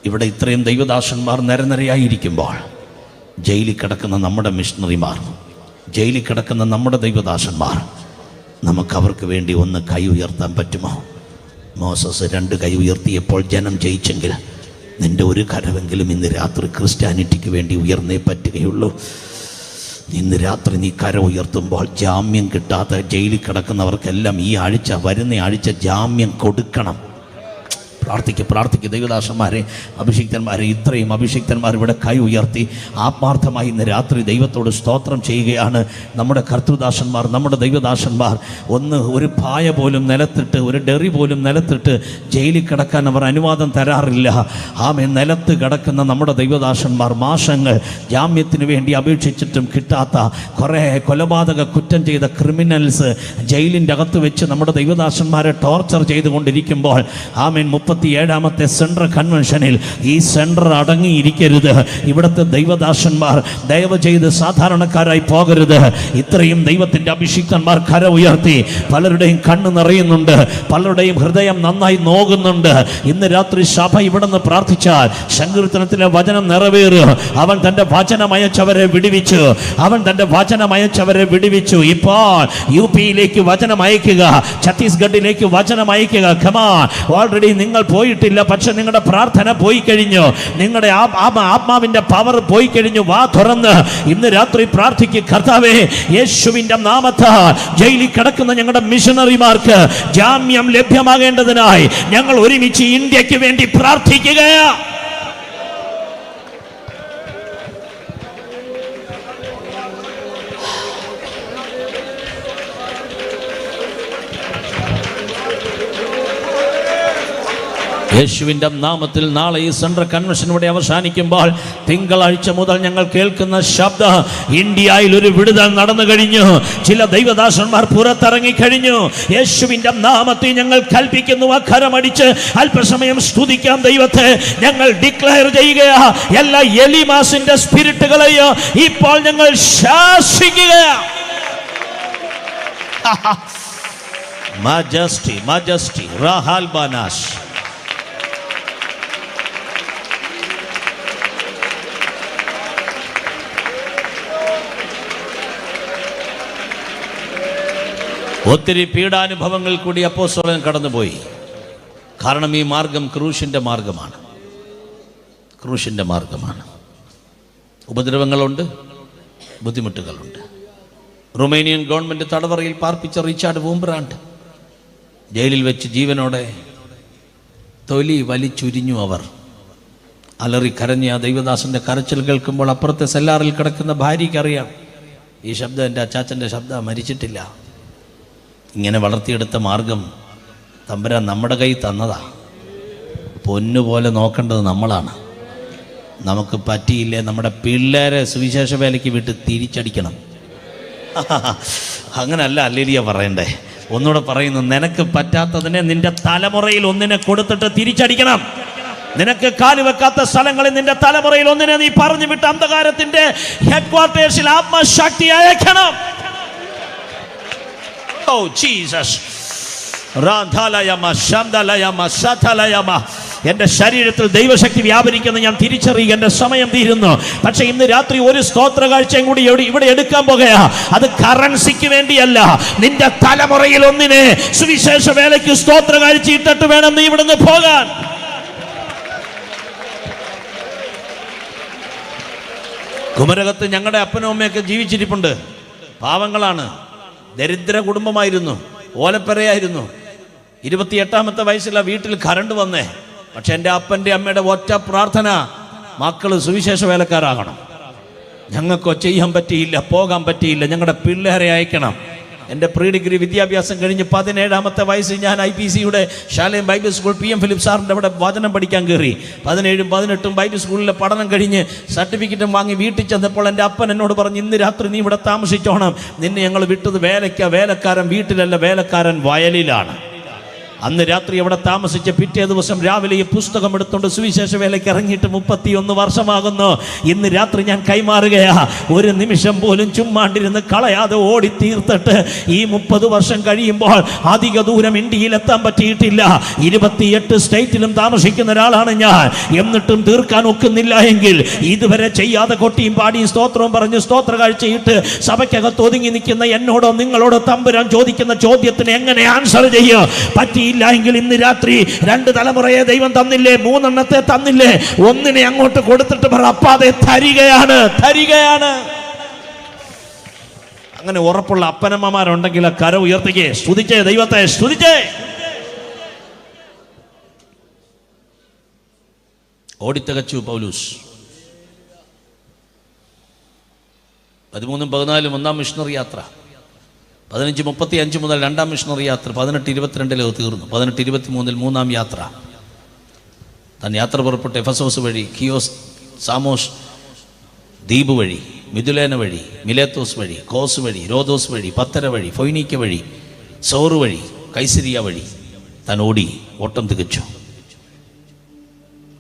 ഇവിടെ ഇത്രയും ദൈവദാസന്മാർ നിരനിരയായിരിക്കുമ്പോൾ ജയിലിൽ കിടക്കുന്ന നമ്മുടെ മിഷണറിമാർ, ജയിലിൽ കിടക്കുന്ന നമ്മുടെ ദൈവദാസന്മാർ, നമുക്കവർക്ക് വേണ്ടി ഒന്ന് കൈ ഉയർത്താൻ പറ്റുമോ? മോസസ് 2 കൈ ഉയർത്തിയപ്പോൾ ജനം ജയിച്ചെങ്കിൽ നിൻ്റെ ഒരു കരമെങ്കിലും ഇന്ന് രാത്രി ക്രിസ്ത്യാനിറ്റിക്ക് വേണ്ടി ഉയർന്നേ പറ്റുകയുള്ളൂ. ഇന്ന് രാത്രി നീ കര ഉയർത്തുമ്പോൾ ജാമ്യം കിട്ടാത്ത ജയിലിൽ കിടക്കുന്നവർക്കെല്ലാം ഈ ആഴ്ച, വരുന്ന ആഴ്ച ജാമ്യം കൊടുക്കണം. പ്രാർത്ഥിക്കുക ദൈവദാസന്മാരെ, അഭിഷിക്തന്മാരെ. ഇത്രയും അഭിഷിക്തന്മാർ ഇവിടെ കൈ ഉയർത്തി ആത്മാർത്ഥമായി ഇന്ന് രാത്രി ദൈവത്തോട് സ്തോത്രം ചെയ്യുകയാണ്. നമ്മുടെ കർത്തൃദാസന്മാർ, നമ്മുടെ ദൈവദാസന്മാർ ഒരു പായ പോലും നിലത്തിട്ട്, ഒരു ഡെറി പോലും നിലത്തിട്ട് ജയിലിൽ കിടക്കാൻ അവർ അനുവാദം തരാറില്ല. നിലത്ത് കിടക്കുന്ന നമ്മുടെ ദൈവദാസന്മാർ മാസങ്ങൾ ജാമ്യത്തിന് വേണ്ടി അപേക്ഷിച്ചിട്ടും കിട്ടാത്ത കുറേ കൊലപാതക കുറ്റം ചെയ്ത ക്രിമിനൽസ് ജയിലിൻ്റെ അകത്ത് വെച്ച് നമ്മുടെ ദൈവദാസന്മാരെ ടോർച്ചർ ചെയ്തുകൊണ്ടിരിക്കുമ്പോൾ 37ാമത്തെ സെൻട്രൽ കൺവെൻഷനിൽ ഈ സെൻറ്റർ അടങ്ങിയിരിക്കരുത്. ഇവിടുത്തെ ദൈവദാസന്മാർ ദയവ് ചെയ്ത് സാധാരണക്കാരായി പോകരുത്. ഇത്രയും ദൈവത്തിൻ്റെ അഭിഷിക്തന്മാർ കര ഉയർത്തി, പലരുടെയും കണ്ണ് നിറയുന്നുണ്ട്, പലരുടെയും ഹൃദയം നന്നായി നോകുന്നുണ്ട്. ഇന്ന് രാത്രി സഭ ഇവിടുന്ന് പ്രാർത്ഥിച്ചാൽ സങ്കീർത്തനത്തിലെ വചനം നിറവേറും. അവൻ തൻ്റെ വചനമയച്ചവരെ വിടുവിച്ചു, ഇപ്പോൾ UP-യിലേക്ക് വചനം അയക്കുക, ഛത്തീസ്ഗഡിലേക്ക് വചനം അയക്കുക. കമാൻ, ഓൾറെഡി നിങ്ങൾ പോയിട്ടില്ല, പക്ഷെ നിങ്ങളുടെ പ്രാർത്ഥന പോയി കഴിഞ്ഞു, നിങ്ങളുടെ ആത്മാവിന്റെ പവർ പോയി കഴിഞ്ഞു. വാ തുറന്ന് ഇന്ന് രാത്രി പ്രാർത്ഥിക്കുക. കർത്താവേ, യേശുവിന്റെ നാമത്താൽ ജയിലിൽ കിടക്കുന്ന ഞങ്ങളുടെ മിഷണറിമാർക്ക് ജാമ്യം ലഭ്യമാകേണ്ടതിനായി ഞങ്ങൾ ഒരുമിച്ച് ഇന്ത്യക്ക് വേണ്ടി പ്രാർത്ഥിക്കുകയാ. യേശുവിൻ്റെ നാമത്തിൽ നാളെ ഈ സെൻട്രൽ കൺവെൻഷൻ ഇവിടെ അവസാനിക്കുമ്പോൾ തിങ്കളാഴ്ച മുതൽ ഞങ്ങൾ കേൾക്കുന്ന ശബ്ദം, ഇന്ത്യയിൽ ഒരു വിടുതൽ നടന്നു കഴിഞ്ഞു. ചില ദൈവദാസന്മാർ പുറത്തിറങ്ങി കഴിഞ്ഞു. യേശുവിൻ്റെ നാമത്തിൽ ഞങ്ങൾ കൽപ്പിക്കുന്നു. കരമടിച്ച് അല്പസമയം സ്തുതിക്കാം ദൈവത്തെ. ഞങ്ങൾ ഡിക്ലെയർ ചെയ്യുകയാ, എല്ലാ എലിമാസിന്റെ സ്പിരിറ്റുകളെയോ ഇപ്പോൾ ഞങ്ങൾ ശാസിക്കുകയാ. മജസ്റ്റി റഹാൽ ബനാഷ്. ഒത്തിരി പീഡാനുഭവങ്ങൾ കൂടി അപ്പോസ്തലൻ കടന്നുപോയി. കാരണം ഈ മാർഗം ക്രൂശിൻ്റെ മാർഗമാണ്. ഉപദ്രവങ്ങളുണ്ട്, ബുദ്ധിമുട്ടുകളുണ്ട്. റൊമേനിയൻ ഗവൺമെൻറ് തടവറയിൽ പാർപ്പിച്ച റിച്ചാർഡ് വൂംബ്രാൻഡ് ജയിലിൽ വെച്ച് ജീവനോടെ തൊലി വലിച്ചുരിഞ്ഞു. അവർ അലറി കരഞ്ഞ ആ ദൈവദാസൻ്റെ കരച്ചിൽ കേൾക്കുമ്പോൾ അപ്പുറത്തെ സെല്ലാറിൽ കിടക്കുന്ന ഭാര്യയ്ക്കറിയാം, ഈ ശബ്ദം എൻ്റെ അച്ചാച്ചൻ്റെ ശബ്ദം, മരിച്ചിട്ടില്ല. ഇങ്ങനെ വളർത്തിയെടുത്ത മാർഗം തമ്പുരാൻ നമ്മുടെ കൈ തന്നതാ. പൊന്നുപോലെ നോക്കേണ്ടത് നമ്മളാണ്. നമുക്ക് പറ്റിയില്ലേ നമ്മുടെ പിള്ളേരെ സുവിശേഷ വേലയ്ക്ക് വിട്ട് തിരിച്ചടിക്കണം. അങ്ങനല്ല ഹല്ലേലൂയ പറയണ്ടേ. ഒന്നുകൂടെ പറയുന്നു, നിനക്ക് പറ്റാത്തതിനെ നിന്റെ തലമുറയിൽ ഒന്നിനെ കൊടുത്തിട്ട് തിരിച്ചടിക്കണം. നിനക്ക് കാല് വെക്കാത്ത സ്ഥലങ്ങളിൽ നിന്റെ തലമുറയിൽ ഒന്നിനെ നീ പറഞ്ഞു വിട്ട് അന്ധകാരത്തിന്റെ ഹെഡ് ക്വാർട്ടേഴ്സിൽ ആത്മശക്തി അയക്കണം. Oh Jesus. എന്റെ ശരീരത്തിൽ ദൈവശക്തി വ്യാപരിക്കുന്ന ഞാൻ തിരിച്ചറിയുക. എന്റെ സമയം തീരുന്നു. പക്ഷെ ഇന്ന് രാത്രി ഒരു സ്തോത്ര കാഴ്ചയും കൂടി ഇവിടെ എടുക്കാൻ പോകുകയാ. അത് കറൻസിക്ക് വേണ്ടിയല്ല, നിന്റെ തലമുറയിൽ ഒന്നിനെ സുവിശേഷ വേലയ്ക്ക് സ്തോത്ര കാഴ്ച ഇട്ടിട്ട് വേണം നീ ഇവിടുന്ന് പോകാൻ. കുമരകത്ത് ഞങ്ങളുടെ അപ്പനും അമ്മയൊക്കെ ജീവിച്ചിരിപ്പുണ്ട്. പാവങ്ങളാണ്, ദരിദ്ര കുടുംബമായിരുന്നു, ഓലപ്പരയായിരുന്നു. 28ാമത്തെ വയസ്സില വീട്ടിൽ കറണ്ട് വന്നേ. പക്ഷെ എൻ്റെ അപ്പൻ്റെ അമ്മയുടെ ഒറ്റ പ്രാർത്ഥന, മക്കൾ സുവിശേഷ വേലക്കാരാകണം. ഞങ്ങൾക്കോ ചെയ്യാൻ പറ്റിയില്ല, പോകാൻ പറ്റിയില്ല, ഞങ്ങളുടെ പിള്ളേരെ അയക്കണം. എൻ്റെ പ്രീ ഡിഗ്രി വിദ്യാഭ്യാസം കഴിഞ്ഞ് 17ാമത്തെ വയസ്സിൽ ഞാൻ IPCയുടെ ശാലയം ബൈബിൾ സ്കൂൾ PM ഫിലിപ്പ് സാറിൻ്റെ അവിടെ വചനം പഠിക്കാൻ കയറി. 17ഉം 18ഉം ബൈബിൾ സ്കൂളിലെ പഠനം കഴിഞ്ഞ് സർട്ടിഫിക്കറ്റും വാങ്ങി വീട്ടിൽ ചെന്നപ്പോൾ എൻ്റെ അപ്പൻ എന്നോട് പറഞ്ഞു, ഇന്ന് രാത്രി നീ ഇവിടെ താമസിച്ചോണം. നിന്നെ ഞങ്ങൾ വിട്ടത് വേലക്കാരൻ വീട്ടിലല്ല, വേലക്കാരൻ വയലിലാണ്. അന്ന് രാത്രി അവിടെ താമസിച്ച് പിറ്റേ ദിവസം രാവിലെ ഈ പുസ്തകം എടുത്തുകൊണ്ട് സുവിശേഷ വേലയ്ക്ക് ഇറങ്ങിയിട്ട് 31 വർഷമാകുന്നു. ഇന്ന് രാത്രി ഞാൻ കൈമാറുകയാ. ഒരു നിമിഷം പോലും ചുമ്മാണ്ടിരുന്ന് കളയാതെ ഓടി തീർത്തിട്ട് ഈ 30 വർഷം കഴിയുമ്പോൾ അധിക ദൂരം ഇന്ത്യയിലെത്താൻ പറ്റിയിട്ടില്ല. 28 സ്റ്റേറ്റിലും താമസിക്കുന്ന ഒരാളാണ് ഞാൻ. എന്നിട്ടും തീർക്കാൻ ഒക്കുന്നില്ല എങ്കിൽ ഇതുവരെ ചെയ്യാതെ കൊട്ടിയും പാടിയും സ്തോത്രവും പറഞ്ഞ് സ്തോത്ര കാഴ്ചയിട്ട് സഭയ്ക്കകത്ത് ഒതുങ്ങി നിൽക്കുന്ന എന്നോടോ നിങ്ങളോടോ തമ്പുരാൻ ചോദിക്കുന്ന ചോദ്യത്തിന് എങ്ങനെ ആൻസർ ചെയ്യും? പറ്റി ഇല്ല എങ്കിൽ ഇന്ന് രാത്രി 2 തലമുറയെ ദൈവം തന്നില്ലേ, 3 എണ്ണത്തെ തന്നില്ലേ, ഒന്നിനെ അങ്ങോട്ട് കൊടുത്തിട്ട് പറ, അപ്പാതെ തരികയാണ്. അങ്ങനെ ഉറപ്പുള്ള അപ്പനമ്മമാരുണ്ടെങ്കിൽ കര ഉയർത്തിക്കേ, സ്തുതിച്ചേ, ദൈവത്തെ സ്തുതിച്ചേ. ഓടിത്തകച്ചു പൗലൂസ്. 13ഉം 14ഉം 1-ാം മിഷണറി യാത്ര, 15:35 മുതൽ 2-ാം മിഷണറി യാത്ര, 18:22 തീർന്നു. 18:23 3-ാം യാത്ര. താൻ യാത്ര പുറപ്പെട്ട് എഫസോസ് വഴി, കിയോസ്, സാമോസ് ദ്വീപ് വഴി, മിഥുലേന വഴി, മിലേത്തോസ് വഴി, കോസ് വഴി, റോദോസ് വഴി, പത്തര വഴി, ഫൊയ്നീക്ക വഴി, സോറ് വഴി, കൈസരിയ വഴി താൻ ഓടി ഓട്ടം തികച്ചു.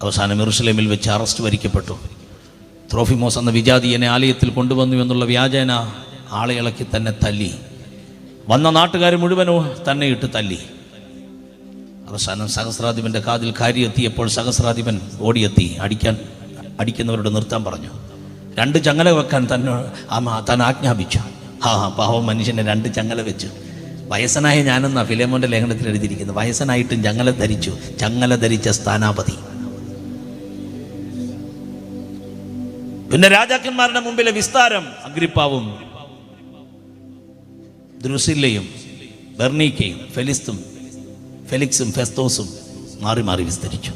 അവസാനം യെരൂശലേമിൽ വെച്ച് അറസ്റ്റ് വരിക്കപ്പെട്ടു. ത്രോഫിമോസ് എന്ന വിജാതിയനെ ആലയത്തിൽ കൊണ്ടുവന്നു എന്നുള്ള വ്യാജേന ആളെ ഇളക്കി തന്നെ തല്ലി. വന്ന നാട്ടുകാർ മുഴുവനോ തന്നെ ഇട്ട് തല്ലി. അവസാനം സഹസ്രാധിപൻ്റെ കാതിൽ കാര്യം എത്തിയപ്പോൾ സഹസ്രാധിപൻ ഓടിയെത്തി അടിക്കുന്നവരോട് നിർത്താൻ പറഞ്ഞു. 2 ചങ്ങല വെക്കാൻ താൻ ആജ്ഞാപിച്ചു. പാവം മനുഷ്യനെ 2 ചങ്ങല വെച്ചു. വയസ്സനായ ഞാനെന്നാ ഫിലേമോന്റെ ലേഖനത്തിൽ എഴുതിയിരിക്കുന്നത്. വയസ്സനായിട്ടും ചങ്ങല ധരിച്ചു. ചങ്ങല ധരിച്ച സ്ഥാനാപതി. പിന്നെ രാജാക്കന്മാരുടെ മുമ്പിലെ വിസ്താരം അഗ്രിപ്പാവും ദ്രുസില്ലയും ബെർണീക്കയും ഫെലിക്സും ഫെസ്തോസും മാറി മാറി വിസ്തരിച്ചു.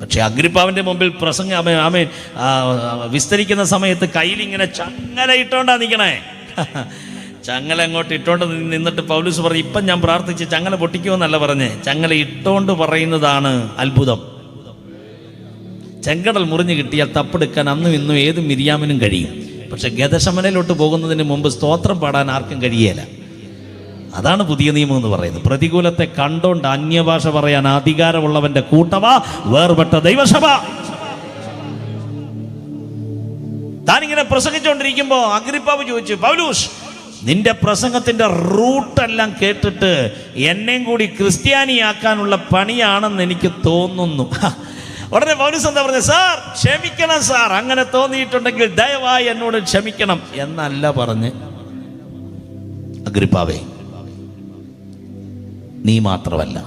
പക്ഷെ അഗ്രിപ്പാവിന്റെ മുമ്പിൽ വിസ്തരിക്കുന്ന സമയത്ത് കയ്യിലിങ്ങനെ ചങ്ങല ഇട്ടോണ്ടാ നിൽക്കണേ. ചങ്ങല അങ്ങോട്ട് ഇട്ടോണ്ട് നിന്നിട്ട് പൗലൂസ് പറഞ്ഞു, ഇപ്പം ഞാൻ പ്രാർത്ഥിച്ച് ചങ്ങല പൊട്ടിക്കുമെന്നല്ല പറഞ്ഞേ, ചങ്ങല ഇട്ടോണ്ട് പറയുന്നതാണ് അത്ഭുതം. ചെങ്കടൽ മുറിഞ്ഞു കിട്ടിയാൽ തപ്പെടുക്കാൻ അന്നും ഇന്നും ഏത് മിരിയാമിനും കഴിയും. പക്ഷെ ഗതശമനയിലോട്ട് പോകുന്നതിന് മുമ്പ് സ്തോത്രം പാടാൻ ആർക്കും കഴിയേല. അതാണ് പുതിയ നിയമം എന്ന് പറയുന്നത്. പ്രതികൂലത്തെ കണ്ടോണ്ട് അന്യഭാഷ പറയാൻ അധികാരമുള്ളവന്റെ കൂട്ടവ വേർപെട്ട ദൈവസഭ. താനിങ്ങനെ പ്രസംഗിച്ചുകൊണ്ടിരിക്കുമ്പോ അഗ്രിപ്പാവ് ചോദിച്ചു, പൗലൂസ്, നിന്റെ പ്രസംഗത്തിന്റെ റൂട്ടെല്ലാം കേട്ടിട്ട് എന്നെയും കൂടി ക്രിസ്ത്യാനിയാക്കാനുള്ള പണിയാണെന്ന് എനിക്ക് തോന്നുന്നു. ഉടനെ പൗലൂസ് എന്താ പറഞ്ഞത്? സാർ ക്ഷമിക്കണം സാർ, അങ്ങനെ തോന്നിയിട്ടുണ്ടെങ്കിൽ ദയവായി എന്നോട് ക്ഷമിക്കണം എന്നല്ല പറഞ്ഞ്. അഗ്രിപ്പാവേ, നീ മാത്രമല്ല,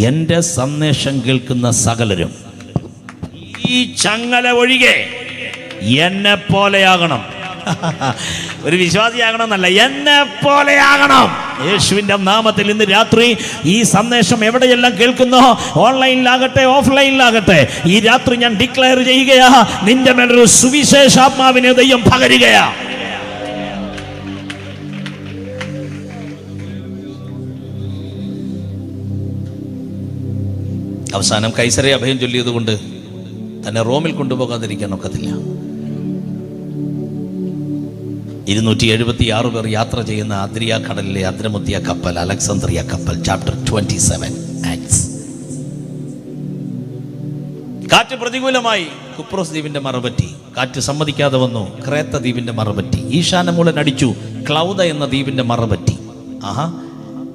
എൻ്റെ സന്ദേശം കേൾക്കുന്ന സകലരും ഈ ചങ്ങല ഒഴികെ എന്നെ പോലെയാകണം. ഒരു വിശ്വാസിയാകണമെന്നല്ല, എന്നെ പോലെയാകണം. യേശുവിന്റെ നാമത്തിൽ ഇന്ന് രാത്രി ഈ സന്ദേശം എവിടെയെല്ലാം കേൾക്കുന്നോ, ഓൺലൈനിലാകട്ടെ ഓഫ്ലൈനിലാകട്ടെ, ഈ രാത്രി ഞാൻ ഡിക്ലെയർ ചെയ്യുകയാ, നിന്റെ മേലൊരു സുവിശേഷാത്മാവിനെ ദൈവം പകരുകയാ. അവസാനം കൈസരെ അഭയം ചൊല്ലിയത് കൊണ്ട് തന്നെ റോമിൽ കൊണ്ടുപോകാതിരിക്കാൻ ഒക്കത്തില്ല. 276 പേർ യാത്ര ചെയ്യുന്ന അദ്രിയ കടലിലെ അദ്രമുത്തിയ കപ്പൽ, അലക്സാന്ദ്രിയ കപ്പൽ, ചാപ്റ്റർ 27 ആക്ട്സ്. കാറ്റ് പ്രതികൂലമായി കുപ്രോസ് ദ്വീപിന്റെ മറുപറ്റി. കാറ്റ് സമ്മതിക്കാതെ വന്നു ക്രേത്ത ദ്വീപിന്റെ മറുപറ്റി. ഈശാനമൂലൻ അടിച്ചു ക്ലൗദ എന്ന ദ്വീപിന്റെ മറുപറ്റി. ആഹാ,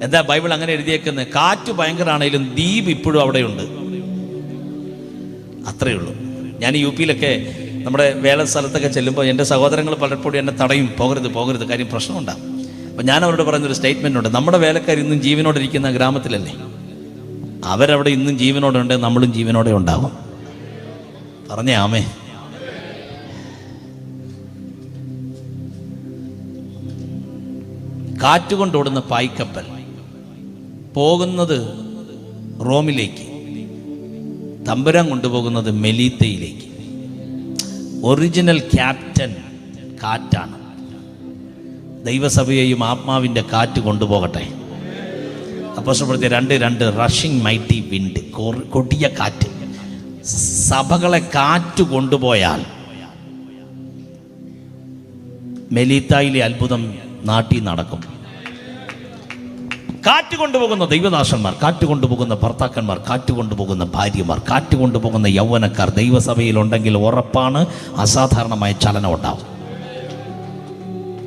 എന്താ ബൈബിൾ അങ്ങനെ എഴുതിയേക്കുന്നത്? കാറ്റ് ഭയങ്കരമാണെങ്കിലും ദ്വീപ് ഇപ്പോഴും അവിടെയുണ്ട്. അത്രയേ ഉള്ളൂ. ഞാൻ UP-യിലൊക്കെ നമ്മുടെ വേല സ്ഥലത്തൊക്കെ ചെല്ലുമ്പോൾ എൻ്റെ സഹോദരങ്ങൾ പലപ്പോഴും എന്നെ തടയും, പോകരുത്, കാര്യം പ്രശ്നമുണ്ടാകും. അപ്പം ഞാൻ അവരോട് പറയുന്നൊരു സ്റ്റേറ്റ്മെൻ്റ് ഉണ്ട്, നമ്മുടെ വേലക്കാർ ഇന്നും ജീവനോടിരിക്കുന്ന ഗ്രാമത്തിലല്ലേ, അവരവിടെ ഇന്നും ജീവനോടെ ഉണ്ട്, നമ്മളും ജീവനോടെ ഉണ്ടാകും. പറഞ്ഞേ ആമേ. കാറ്റുകൊണ്ടോടുന്ന പായ്ക്കപ്പൽ പോകുന്നത് റോമിലേക്ക്, തമ്പുരാൻ കൊണ്ടുപോകുന്നത് മെലീത്തയിലേക്ക്. ഒറിജിനൽ ക്യാപ്റ്റൻ കാറ്റാണ്. ദൈവസഭയെയും ആത്മാവിൻ്റെ കാറ്റ് കൊണ്ടുപോകട്ടെ. അപ്പോസ്തലപ്രവൃത്തി 2:2 റഷിംഗ് മൈറ്റി വിൻഡ്, കൊടിയ കാറ്റ്. സഭകളെ കാറ്റ് കൊണ്ടുപോയാൽ മെലീത്തായിലെ അത്ഭുതം നാട്ടിൽ നടക്കും. കാറ്റ് കൊണ്ടുപോകുന്ന ദൈവദാസന്മാർ, കാറ്റ് കൊണ്ടുപോകുന്ന ഭർത്താക്കന്മാർ, കാറ്റ് കൊണ്ടുപോകുന്ന ഭാര്യമാർ, കാറ്റ് കൊണ്ടുപോകുന്ന യൗവനക്കാർ ദൈവസഭയിലുണ്ടെങ്കിൽ ഉറപ്പാണ് അസാധാരണമായ ചലനം ഉണ്ടാവും.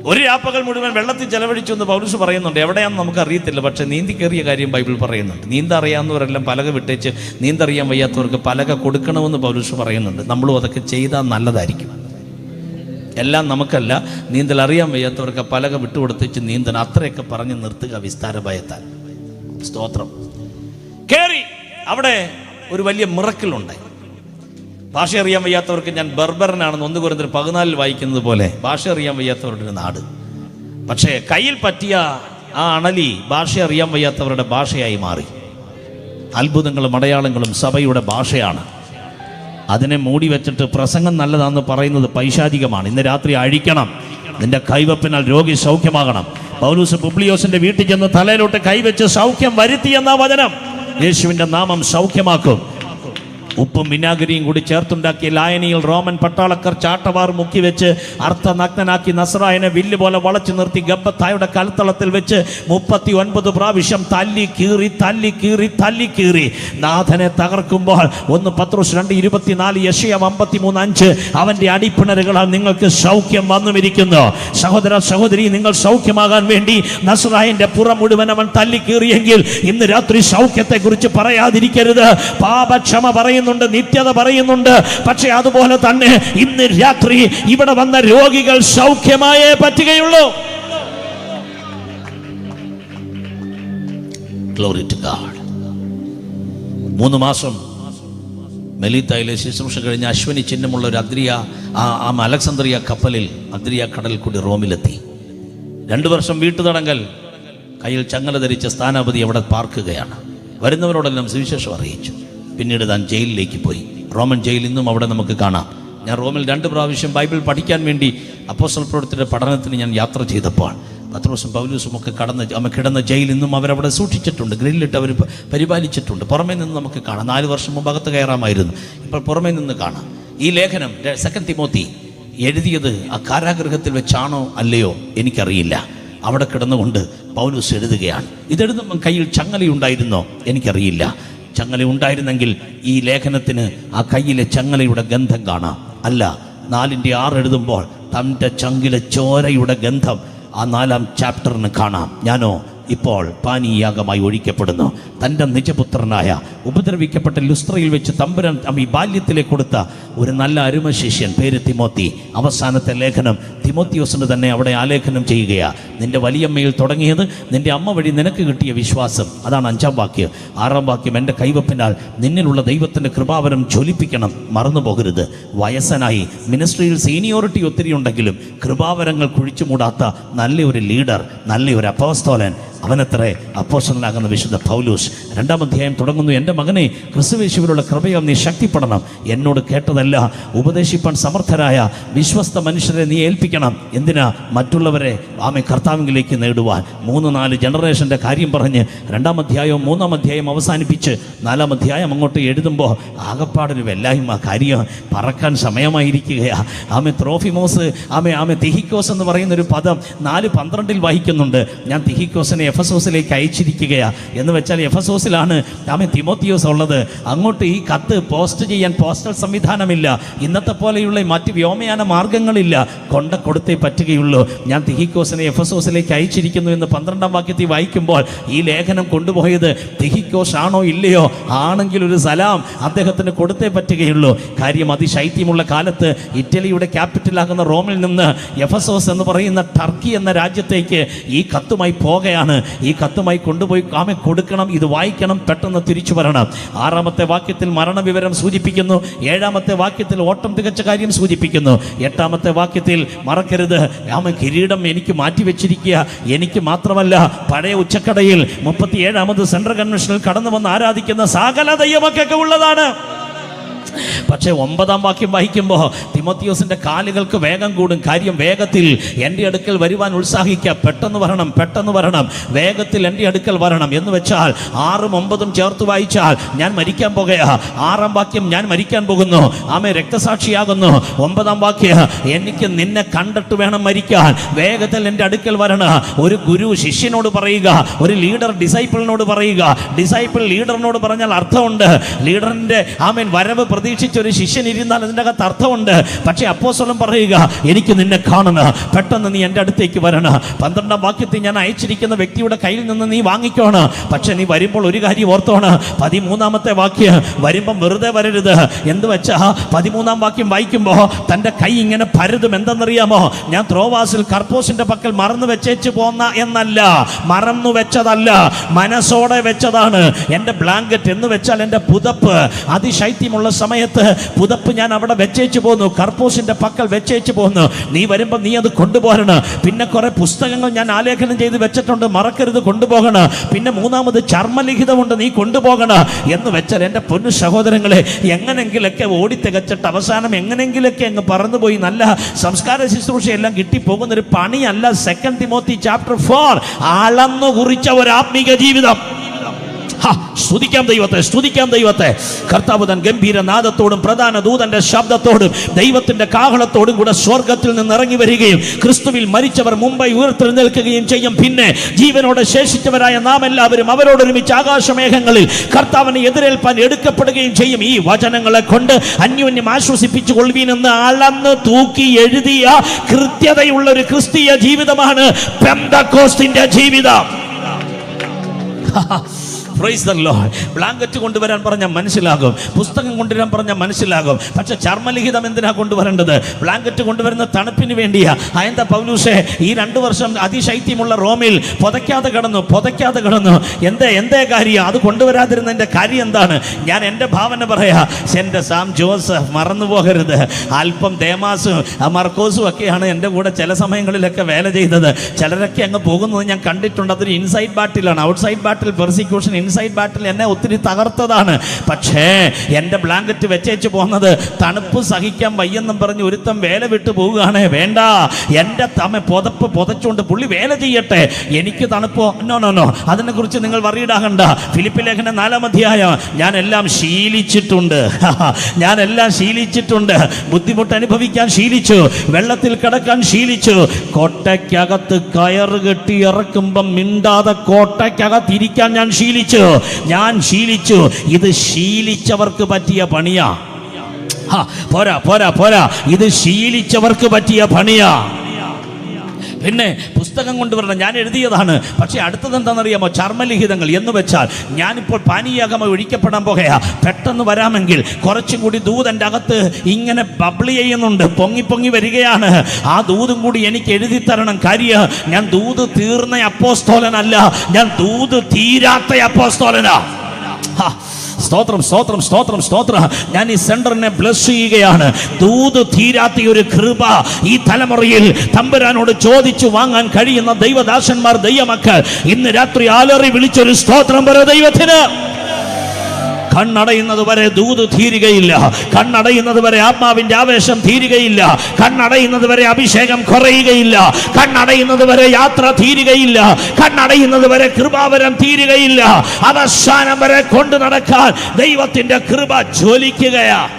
ഒരു രാപ്പകൽ മുഴുവൻ വെള്ളത്തിൽ ചെലവഴിച്ചു എന്ന് പൗലോസ് പറയുന്നുണ്ട്. എവിടെയാണെന്ന് നമുക്ക് അറിയത്തില്ല, പക്ഷെ നീന്തി കയറിയ കാര്യം ബൈബിൾ പറയുന്നുണ്ട്. നീന്തറിയാവുന്നവരെല്ലാം പലക വിട്ടേച്ച് നീന്തറിയാൻ വയ്യാത്തവർക്ക് പലക കൊടുക്കണമെന്ന് പൗലോസ് പറയുന്നുണ്ട്. നമ്മളും അതൊക്കെ ചെയ്താൽ നല്ലതായിരിക്കും. എല്ലാം നമുക്കല്ല, നീന്തൽ അറിയാൻ വയ്യാത്തവർക്ക് പലക വിട്ടുകൊടുത്തേച്ച് നീന്തണം. അത്രയൊക്കെ പറഞ്ഞ് നിർത്തുക വിസ്താര ഭയത്താൽ. സ്തോത്രം. കയറി അവിടെ ഒരു വലിയ മിറക്കിളുണ്ടായി. ഭാഷ അറിയാൻ വയ്യാത്തവർക്ക്, ഞാൻ ബർബറിനാണെന്ന് 1 കൊരിന്ത്യർ 14 വായിക്കുന്നത് പോലെ, ഭാഷ അറിയാൻ വയ്യാത്തവരുടെ ഒരു നാട്. പക്ഷേ കയ്യിൽ പറ്റിയ ആ അണലി ഭാഷ അറിയാൻ വയ്യാത്തവരുടെ ഭാഷയായി മാറി. അത്ഭുതങ്ങളും അടയാളങ്ങളും സഭയുടെ ഭാഷയാണ്. അതിനെ മൂടി വെച്ചിട്ട് പ്രസംഗം നല്ലതാണെന്ന് പറയുന്നത് പൈശാചികമാണ്. ഇന്ന് രാത്രി അഴിക്കണം. നിന്റെ കൈവപ്പിനാൽ രോഗി സൗഖ്യമാകണം. പൗലോസ് പുബ്ലിയോസിന്റെ വീട്ടിൽ ചെന്ന് തലയിലോട്ട് കൈവച്ച് സൗഖ്യം വരുത്തി എന്ന വചനം. യേശുവിന്റെ നാമം സൗഖ്യമാക്കും. ഉപ്പും വിനാഗിരിയും കൂടി ചേർത്തുണ്ടാക്കിയ ലായനിയിൽ റോമൻ പട്ടാളക്കാർ ചാട്ടവാർ മുക്കി വെച്ച് അർത്ഥനഗ്നനാക്കി നസ്രായനെ വില്ല് പോലെ വളച്ചു നിർത്തി ഗബ്ബത്തായുടെ കൽത്തളത്തിൽ വെച്ച് 39 പ്രാവശ്യം തല്ലി കീറി നാഥനെ തകർക്കുമ്പോൾ 1 പത്രോസ് 2:24 യെശയ്യാ 53:5 അവന്റെ അടിപ്പിണരുകളാൽ നിങ്ങൾക്ക് സൗഖ്യം വന്നുമിരിക്കുന്നു. സഹോദര സഹോദരി, നിങ്ങൾ സൗഖ്യമാകാൻ വേണ്ടി നസ്രായന്റെ പുറം മുഴുവൻ അവൻ തല്ലിക്കീറിയെങ്കിൽ ഇന്ന് രാത്രി സൗഖ്യത്തെ കുറിച്ച് പറയാതിരിക്കരുത്. പാപക്ഷമ പറയുന്നു, നിത്യത പറയുന്നുണ്ട്. പക്ഷെ അതുപോലെ തന്നെ ഇന്ന് രാത്രി ഇവിടെ വന്ന രോഗികൾ സൗഖ്യമായേ പറ്റുകയുള്ളൂ. Glory to God. 3 മാസം മെലീത്തായിലെ ശുശ്രൂഷ കഴിഞ്ഞ് അശ്വനി ചിഹ്നമുള്ള ഒരു അലക്സാന്ദ്രിയ കപ്പലിൽ അദ്രിയ കടലിൽ കൂടി റോമിലെത്തി. 2 വർഷം വീട്ടുതടങ്കൽ, കയ്യിൽ ചങ്ങല ധരിച്ച സ്ഥാനാപതി അവിടെ പാർക്കുകയാണ്. വരുന്നവരോടെല്ലാം സുവിശേഷം അറിയിച്ചു. പിന്നീട് താൻ ജയിലിലേക്ക് പോയി. റോമൻ ജയിൽ ഇന്നും അവിടെ നമുക്ക് കാണാം. ഞാൻ റോമിൽ 2 പ്രാവശ്യം ബൈബിൾ പഠിക്കാൻ വേണ്ടി അപ്പോസ്തലപ്രവൃത്തിയുടെ പഠനത്തിന് ഞാൻ യാത്ര ചെയ്തപ്പോൾ പത്രോസും പൗലോസും ഒക്കെ കിടന്ന ജയിൽ ഇന്നും അവരവിടെ സൂക്ഷിച്ചിട്ടുണ്ട്. ഗ്രില്ലിട്ട് അവർ പരിപാലിച്ചിട്ടുണ്ട്. പുറമേ നിന്ന് നമുക്ക് കാണാം. 4 വർഷം മുമ്പ് അകത്ത് കയറാമായിരുന്നു, ഇപ്പോൾ പുറമേ നിന്ന് കാണാം. ഈ ലേഖനം 2 തിമോത്തി എഴുതിയത് ആ കാരാഗൃഹത്തിൽ വെച്ചാണോ അല്ലയോ എനിക്കറിയില്ല. അവിടെ കിടന്നുകൊണ്ട് പൗലോസ് എഴുതുകയാണ്. ഇതെഴുതുമ്പോൾ കയ്യിൽ ചങ്ങലയുണ്ടായിരുന്നോ എനിക്കറിയില്ല. ചങ്ങല ഉണ്ടായിരുന്നെങ്കിൽ ഈ ലേഖനത്തിന് ആ കയ്യിലെ ചങ്ങലയുടെ ഗന്ധം കാണാം. അല്ല, 4:6 എഴുതുമ്പോൾ തൻ്റെ ചങ്കിലെ ചോരയുടെ ഗന്ധം ആ 4-ാം ചാപ്റ്ററിന് കാണാം. ഞാനോ ഇപ്പോൾ പാനീയാഗമായി ഒഴിക്കപ്പെടുന്നു. തൻ്റെ നിജപുത്രനായ ഉപദ്രവിക്കപ്പെട്ട ലുസ്ത്രയിൽ വെച്ച് തമ്പുരാൻ ഈ ബാല്യത്തിലേക്ക് കൊടുത്ത ഒരു നല്ല അരുമ ശിഷ്യൻ, പേര് തിമോത്തി. അവസാനത്തെ ലേഖനം തിമോത്തിയോസിന് തന്നെ അവിടെ ആലേഖനം ചെയ്യുകയാണ്. നിന്റെ വലിയമ്മയിൽ തുടങ്ങിയത് നിന്റെ അമ്മ വഴി നിനക്ക് കിട്ടിയ വിശ്വാസം, അതാണ് 5-ാം വാക്യം. 6-ാം വാക്യം, എൻ്റെ കൈവപ്പിനാൽ നിന്നിലുള്ള ദൈവത്തിൻ്റെ കൃപാവരം ജ്വലിപ്പിക്കണം, മറന്നു പോകരുത്. വയസ്സനായി മിനിസ്ട്രിയിൽ സീനിയോറിറ്റി ഒത്തിരി ഉണ്ടെങ്കിലും കൃപാവരങ്ങൾ കുഴിച്ചു മൂടാത്ത നല്ലൊരു ലീഡർ, നല്ലൊരു അപ്പോസ്തലൻ അവനത്രേ അപ്പോസ്തലനാകുന്ന വിശുദ്ധ പൗലോസ്. 2-ാം അധ്യായം തുടങ്ങുന്നു, എൻ്റെ മകനെ, ക്രിസ്തുയേശുവിലുള്ള കൃപയാൽ നീ ശക്തിപ്പെടണം. എന്നോട് കേട്ടതല്ല ഉപദേശിപ്പാൻ സമർത്ഥരായ വിശ്വസ്ത മനുഷ്യരെ നീ ഏൽപ്പിക്കണം. എന്തിനാ? മറ്റുള്ളവരെ കർത്താവിലേക്ക് നേടുവാൻ. 3-4 ജനറേഷൻ്റെ കാര്യം പറഞ്ഞ് 2-ാം അധ്യായവും 3-ാം അധ്യായം അവസാനിപ്പിച്ച് 4-ാം അധ്യായം അങ്ങോട്ട് എഴുതുമ്പോൾ ആകപ്പാടൊരു വെല്ലായ്മ. കാര്യം പറക്കാൻ സമയമായിരിക്കുകയാ. ത്രോഫിമോസ് തിഹിക്കോസ് എന്ന് പറയുന്നൊരു പദം 4:12 വായിക്കുന്നുണ്ട്. ഞാൻ തിഹിക്കോസിനെ എഫസോസിലേക്ക് അയച്ചിരിക്കുകയാ. എന്ന് വെച്ചാൽ എഫസോസിലാണ് തിമോത്തിയോസ് ഉള്ളത്. അങ്ങോട്ട് ഈ കത്ത് പോസ്റ്റ് ചെയ്യാൻ പോസ്റ്റൽ സംവിധാനമില്ല. ഇന്നത്തെ പോലെയുള്ള മറ്റ് വ്യോമയാന മാർഗങ്ങളില്ല. കൊടുത്തേ പറ്റുകയുള്ളൂ. ഞാൻ തിഹിക്കോസിനെ എഫസോസിലേക്ക് അയച്ചിരിക്കുന്നു എന്ന് 12-ാം വാക്യത്തിൽ വായിക്കുമ്പോൾ ഈ ലേഖനം കൊണ്ടുപോയത് തിഹിക്കോസ് ആണോ ഇല്ലയോ? ആണെങ്കിൽ ഒരു സലാം അദ്ദേഹത്തിന് കൊടുത്തേ പറ്റുകയുള്ളൂ. കാര്യം അതിശൈത്യമുള്ള കാലത്ത് ഇറ്റലിയുടെ ക്യാപിറ്റലാകുന്ന റോമിൽ നിന്ന് എഫസോസ് എന്ന് പറയുന്ന ടർക്കി എന്ന രാജ്യത്തേക്ക് ഈ കത്തുമായി പോകുകയാണ്. ഈ കത്തുമായി കൊണ്ടുപോയി കൊടുക്കണം. ഇത് വായിക്കണം, പെട്ടെന്ന് തിരിച്ചു വരണം. 6-ാമത്തെ വാക്യത്തിൽ മരണവിവരം സൂചിപ്പിക്കുന്നു. 7-ാമത്തെ വാക്യത്തിൽ ഓട്ടം തികച്ച കാര്യം സൂചിപ്പിക്കുന്നു. 8-ാമത്തെ വാക്യത്തിൽ മറക്കരുത്, കിരീടം എനിക്ക് മാറ്റിവെച്ചിരിക്കുക. എനിക്ക് മാത്രമല്ല, പഴയ ഉച്ചക്കടയിൽ 37-ാമത് സെൻട്രൽ കൺവെൻഷനിൽ കടന്നു വന്ന് ആരാധിക്കുന്ന സകല ദൈവമക്കൾക്ക് ഉള്ളതാണ്. പക്ഷേ 9-ാം വാക്യം വായിക്കുമ്പോൾ തിമോത്തിയോസിൻ്റെ കാലുകൾക്ക് വേഗം കൂടും. കാര്യം വേഗത്തിൽ എൻ്റെ അടുക്കൽ വരുവാൻ ഉത്സാഹിക്കുക. പെട്ടെന്ന് വരണം, പെട്ടെന്ന് വരണം, വേഗത്തിൽ എൻ്റെ അടുക്കൽ വരണം. എന്ന് വെച്ചാൽ 6-ഉം 9-ഉം ചേർത്ത് വായിച്ചാൽ ഞാൻ മരിക്കാൻ പോകുകയാ. 6-ാം വാക്യം ഞാൻ മരിക്കാൻ പോകുന്നു, രക്തസാക്ഷിയാകുന്നു. 9-ാം വാക്യം എനിക്ക് നിന്നെ കണ്ടിട്ട് വേണം മരിക്കാൻ, വേഗത്തിൽ എൻ്റെ അടുക്കൽ വരണം. ഒരു ഗുരു ശിഷ്യനോട് പറയുക, ഒരു ലീഡർ ഡിസൈപ്പിളിനോട് പറയുക. ഡിസൈപ്പിൾ ലീഡറിനോട് പറഞ്ഞാൽ അർത്ഥമുണ്ട്. ലീഡറിൻ്റെ വരവ് പ്രതീക്ഷിച്ചൊരു ശിഷ്യൻ ഇരുന്നാൽ അതിൻ്റെ അകത്ത് അർത്ഥമുണ്ട്. പക്ഷേ അപ്പോസ്തലൻ പറയുക, എനിക്ക് നിന്നെ കാണണം, പെട്ടെന്ന് നീ എൻ്റെ അടുത്തേക്ക് വരണം. 12-ാം വാക്യത്തിൽ ഞാൻ അയച്ചിരിക്കുന്ന വ്യക്തിയുടെ കയ്യിൽ നിന്ന് നീ വാങ്ങിക്കോണം. പക്ഷെ നീ വരുമ്പോൾ ഒരു കാര്യം ഓർത്തോണം. 13-ാമത്തെ വാക്യം വരുമ്പം വെറുതെ വരരുത്. എന്ത് വെച്ചാ 13-ാം വാക്യം വായിക്കുമ്പോൾ തൻ്റെ കൈ ഇങ്ങനെ പരുതും. എന്തെന്നറിയാമോ? ഞാൻ ത്രോവാസിൽ കർപ്പോസിന്റെ പക്കൽ മറന്നു വെച്ചേച്ച് പോന്ന എന്നല്ല, മറന്നു വെച്ചതല്ല, മനസ്സോടെ വെച്ചതാണ്. എൻ്റെ ബ്ലാങ്കറ്റ് എന്ന് വെച്ചാൽ എൻ്റെ പുതപ്പ്. അതിശൈത്യമുള്ള സമയത്ത് പുതപ്പ് ഞാൻ അവിടെ വെച്ചേച്ചു പോന്നു, കർപ്പൂസിന്റെ പക്കൽ വെച്ചേച്ചു പോന്നു. നീ വരുമ്പോൾ നീ അത് കൊണ്ടുപോകണം. പിന്നെ കുറെ പുസ്തകങ്ങൾ ഞാൻ ആലേഖനം ചെയ്ത് വെച്ചിട്ടുണ്ട്, മറക്കരുത്, കൊണ്ടുപോകണം. പിന്നെ 3-ാമത് ചർമ്മലിഖിതമുണ്ട്, നീ കൊണ്ടുപോകണം. എന്ന് വെച്ചാൽ എൻ്റെ പൊന്നു സഹോദരങ്ങളെ, എങ്ങനെങ്കിലൊക്കെ ഓടിത്തികച്ചിട്ട് അവസാനം എങ്ങനെങ്കിലൊക്കെ അങ്ങ് പറന്നുപോയി നല്ല സംസ്കാര ശുശ്രൂഷയെല്ലാം കിട്ടിപ്പോകുന്നൊരു പണിയല്ല 2 തിമോത്തി ചാപ്റ്റർ 4 അളന്നു കുറിച്ച ഒരു ആത്മീക ജീവിതം. സ്തുതിക്കാം ദൈവത്തെ, സ്തുതിക്കാം ദൈവത്തെ. കർത്താവ് തൻ ഗംഭീര നാദത്തോടും പ്രധാന ദൂതന്റെ ശബ്ദത്തോടും ദൈവത്തിന്റെ കാഹളത്തോടും കൂടെ സ്വർഗത്തിൽ നിന്ന് ഇറങ്ങി വരികയും ക്രിസ്തുവിൽ മരിച്ചവർ മുമ്പേ ഉയർത്തെഴുന്നേൽക്കുകയും ചെയ്യും. പിന്നെ ജീവനോടെ ശേഷിച്ചവരായ നാം എല്ലാവരും അവരോടൊരുമിച്ച് ആകാശമേഘങ്ങളിൽ കർത്താവിനെ എതിരേൽപ്പാൻ എടുക്കപ്പെടുകയും ചെയ്യും. ഈ വചനങ്ങളെ കൊണ്ട് അന്യോന്യം ആശ്വസിപ്പിച്ചു കൊള്ളുവീനെന്ന് അളന്ന് തൂക്കി എഴുതിയ കൃത്യതയുള്ള ഒരു ക്രിസ്തീയ ജീവിതമാണ് പെന്തക്കോസ്തിന്റെ ജീവിതം. Praise the Lord. ബ്ലാങ്കറ്റ് കൊണ്ടുവരാൻ പറഞ്ഞാൽ മനസ്സിലാകും, പുസ്തകം കൊണ്ടുവരാൻ പറഞ്ഞാൽ മനസ്സിലാകും. പക്ഷെ ചർമ്മലിഖിതം എന്തിനാ കൊണ്ടുവരേണ്ടത്? ബ്ലാങ്കറ്റ് കൊണ്ടുവരുന്ന തണുപ്പിന് വേണ്ടിയാ. അയന്ത പൗലൂസേ ഈ 2 വർഷം അതിശൈത്യമുള്ള റോമിൽ പൊതയ്ക്കാതെ കിടന്നു. എന്തേ കാര്യം? അത് കൊണ്ടുവരാതിരുന്നതിൻ്റെ കാര്യം എന്താണ്? ഞാൻ എൻ്റെ ഭാവന പറയാ. എൻ്റെ സാം ജോസഫ് മറന്നു പോകരുത്. അല്പം ദേമാസും മർക്കോസും ഒക്കെയാണ് എൻ്റെ കൂടെ ചില സമയങ്ങളിലൊക്കെ വേല ചെയ്തത്. ചിലരൊക്കെ അങ്ങ് പോകുന്നത് ഞാൻ കണ്ടിട്ടുണ്ട്. അതൊരു ഇൻസൈഡ് ബാറ്റിലാണ്. ഔട്ട്സൈഡ് ബാറ്റിൽ പെർസിക്യൂഷൻ, ഇൻസൈഡ് ബാറ്റിൽ എന്നെ ഒത്തിരി തകർത്തതാണ്. പക്ഷേ എൻ്റെ ബ്ലാങ്കറ്റ് വെച്ചേച്ച് പോകുന്നത് തണുപ്പ് സഹിക്കാൻ വയ്യെന്നും പറഞ്ഞ് ഒരുത്തം വേല വിട്ടു പോവുകയാണേ. വേണ്ട, എൻ്റെ പുതപ്പ് പുതച്ചുകൊണ്ട് പുള്ളി വേല ചെയ്യട്ടെ, എനിക്ക് തണുപ്പോ? നോ, അതിനെക്കുറിച്ച് നിങ്ങൾ വറീഡാകണ്ട. ഫിലിപ്പി ലേഖനം 4-ാം അധ്യായം ഞാൻ എല്ലാം ശീലിച്ചിട്ടുണ്ട്. ബുദ്ധിമുട്ട് അനുഭവിക്കാൻ ശീലിച്ചു, വെള്ളത്തിൽ കിടക്കാൻ ശീലിച്ചു, കോട്ടയ്ക്കകത്ത് കയറ് കെട്ടി ഇറക്കുമ്പം മിണ്ടാതെ കോട്ടയ്ക്കകത്ത് ഇരിക്കാൻ ഞാൻ ശീലിച്ചു. ഇത് ശീലിച്ചവർക്ക് പറ്റിയ പണിയാ. പോരാ, ഇത് ശീലിച്ചവർക്ക് പറ്റിയ പണിയാ. പിന്നെ പുസ്തകം കൊണ്ടുവരണം, ഞാൻ എഴുതിയതാണ്. പക്ഷേ അടുത്തത് എന്താണെന്നറിയാമോ? ചർമ്മലിഖിതങ്ങൾ. എന്ന് വെച്ചാൽ ഞാനിപ്പോൾ പാനീയാഗമ ഒഴിക്കപ്പെടാൻ പോകുകയാ. പെട്ടെന്ന് വരാമെങ്കിൽ കുറച്ചും കൂടി ദൂതൻ്റെ അകത്ത് ഇങ്ങനെ ബബിൾ ചെയ്യുന്നുണ്ട്, പൊങ്ങി വരികയാണ്. ആ ദൂതും കൂടി എനിക്ക് എഴുതി തരണം. കാര്യം ഞാൻ ദൂത് തീർന്ന അപ്പോസ്തലനല്ല, ഞാൻ ദൂത് തീരാത്ത അപ്പോസ്തലനാ. സ്തോത്രം, സ്തോത്രം, സ്തോത്രം, സ്തോത്രം. ഞാൻ ഈ സെന്ററിനെ ബ്ലസ് ചെയ്യുകയാണ്. ദൂത് തീരാത്ത ഒരു കൃപ ഈ തലമുറയിൽ തമ്പുരാനോട് ചോദിച്ചു വാങ്ങാൻ കഴിയുന്ന ദൈവദാസന്മാർ, ദൈവമക്കൾ ഇന്ന് രാത്രി ആലറി വിളിച്ചൊരു സ്തോത്രം പറ ദൈവത്തിന്. കണ്ണടയുന്നത് വരെ ദൂത് തീരുകയില്ല. കണ്ണടയുന്നത് വരെ ആത്മാവിന്റെ ആവേശം തീരുകയില്ല. കണ്ണടയുന്നത് വരെ അഭിഷേകം കുറയുകയില്ല. കണ്ണടയുന്നത് വരെ യാത്ര തീരുകയില്ല. കണ്ണടയുന്നത് വരെ കൃപാവരം തീരുകയില്ല. അവസാനം വരെ കൊണ്ടു നടക്കാൻ ദൈവത്തിന്റെ കൃപ ജ്വലിക്കുകയാ.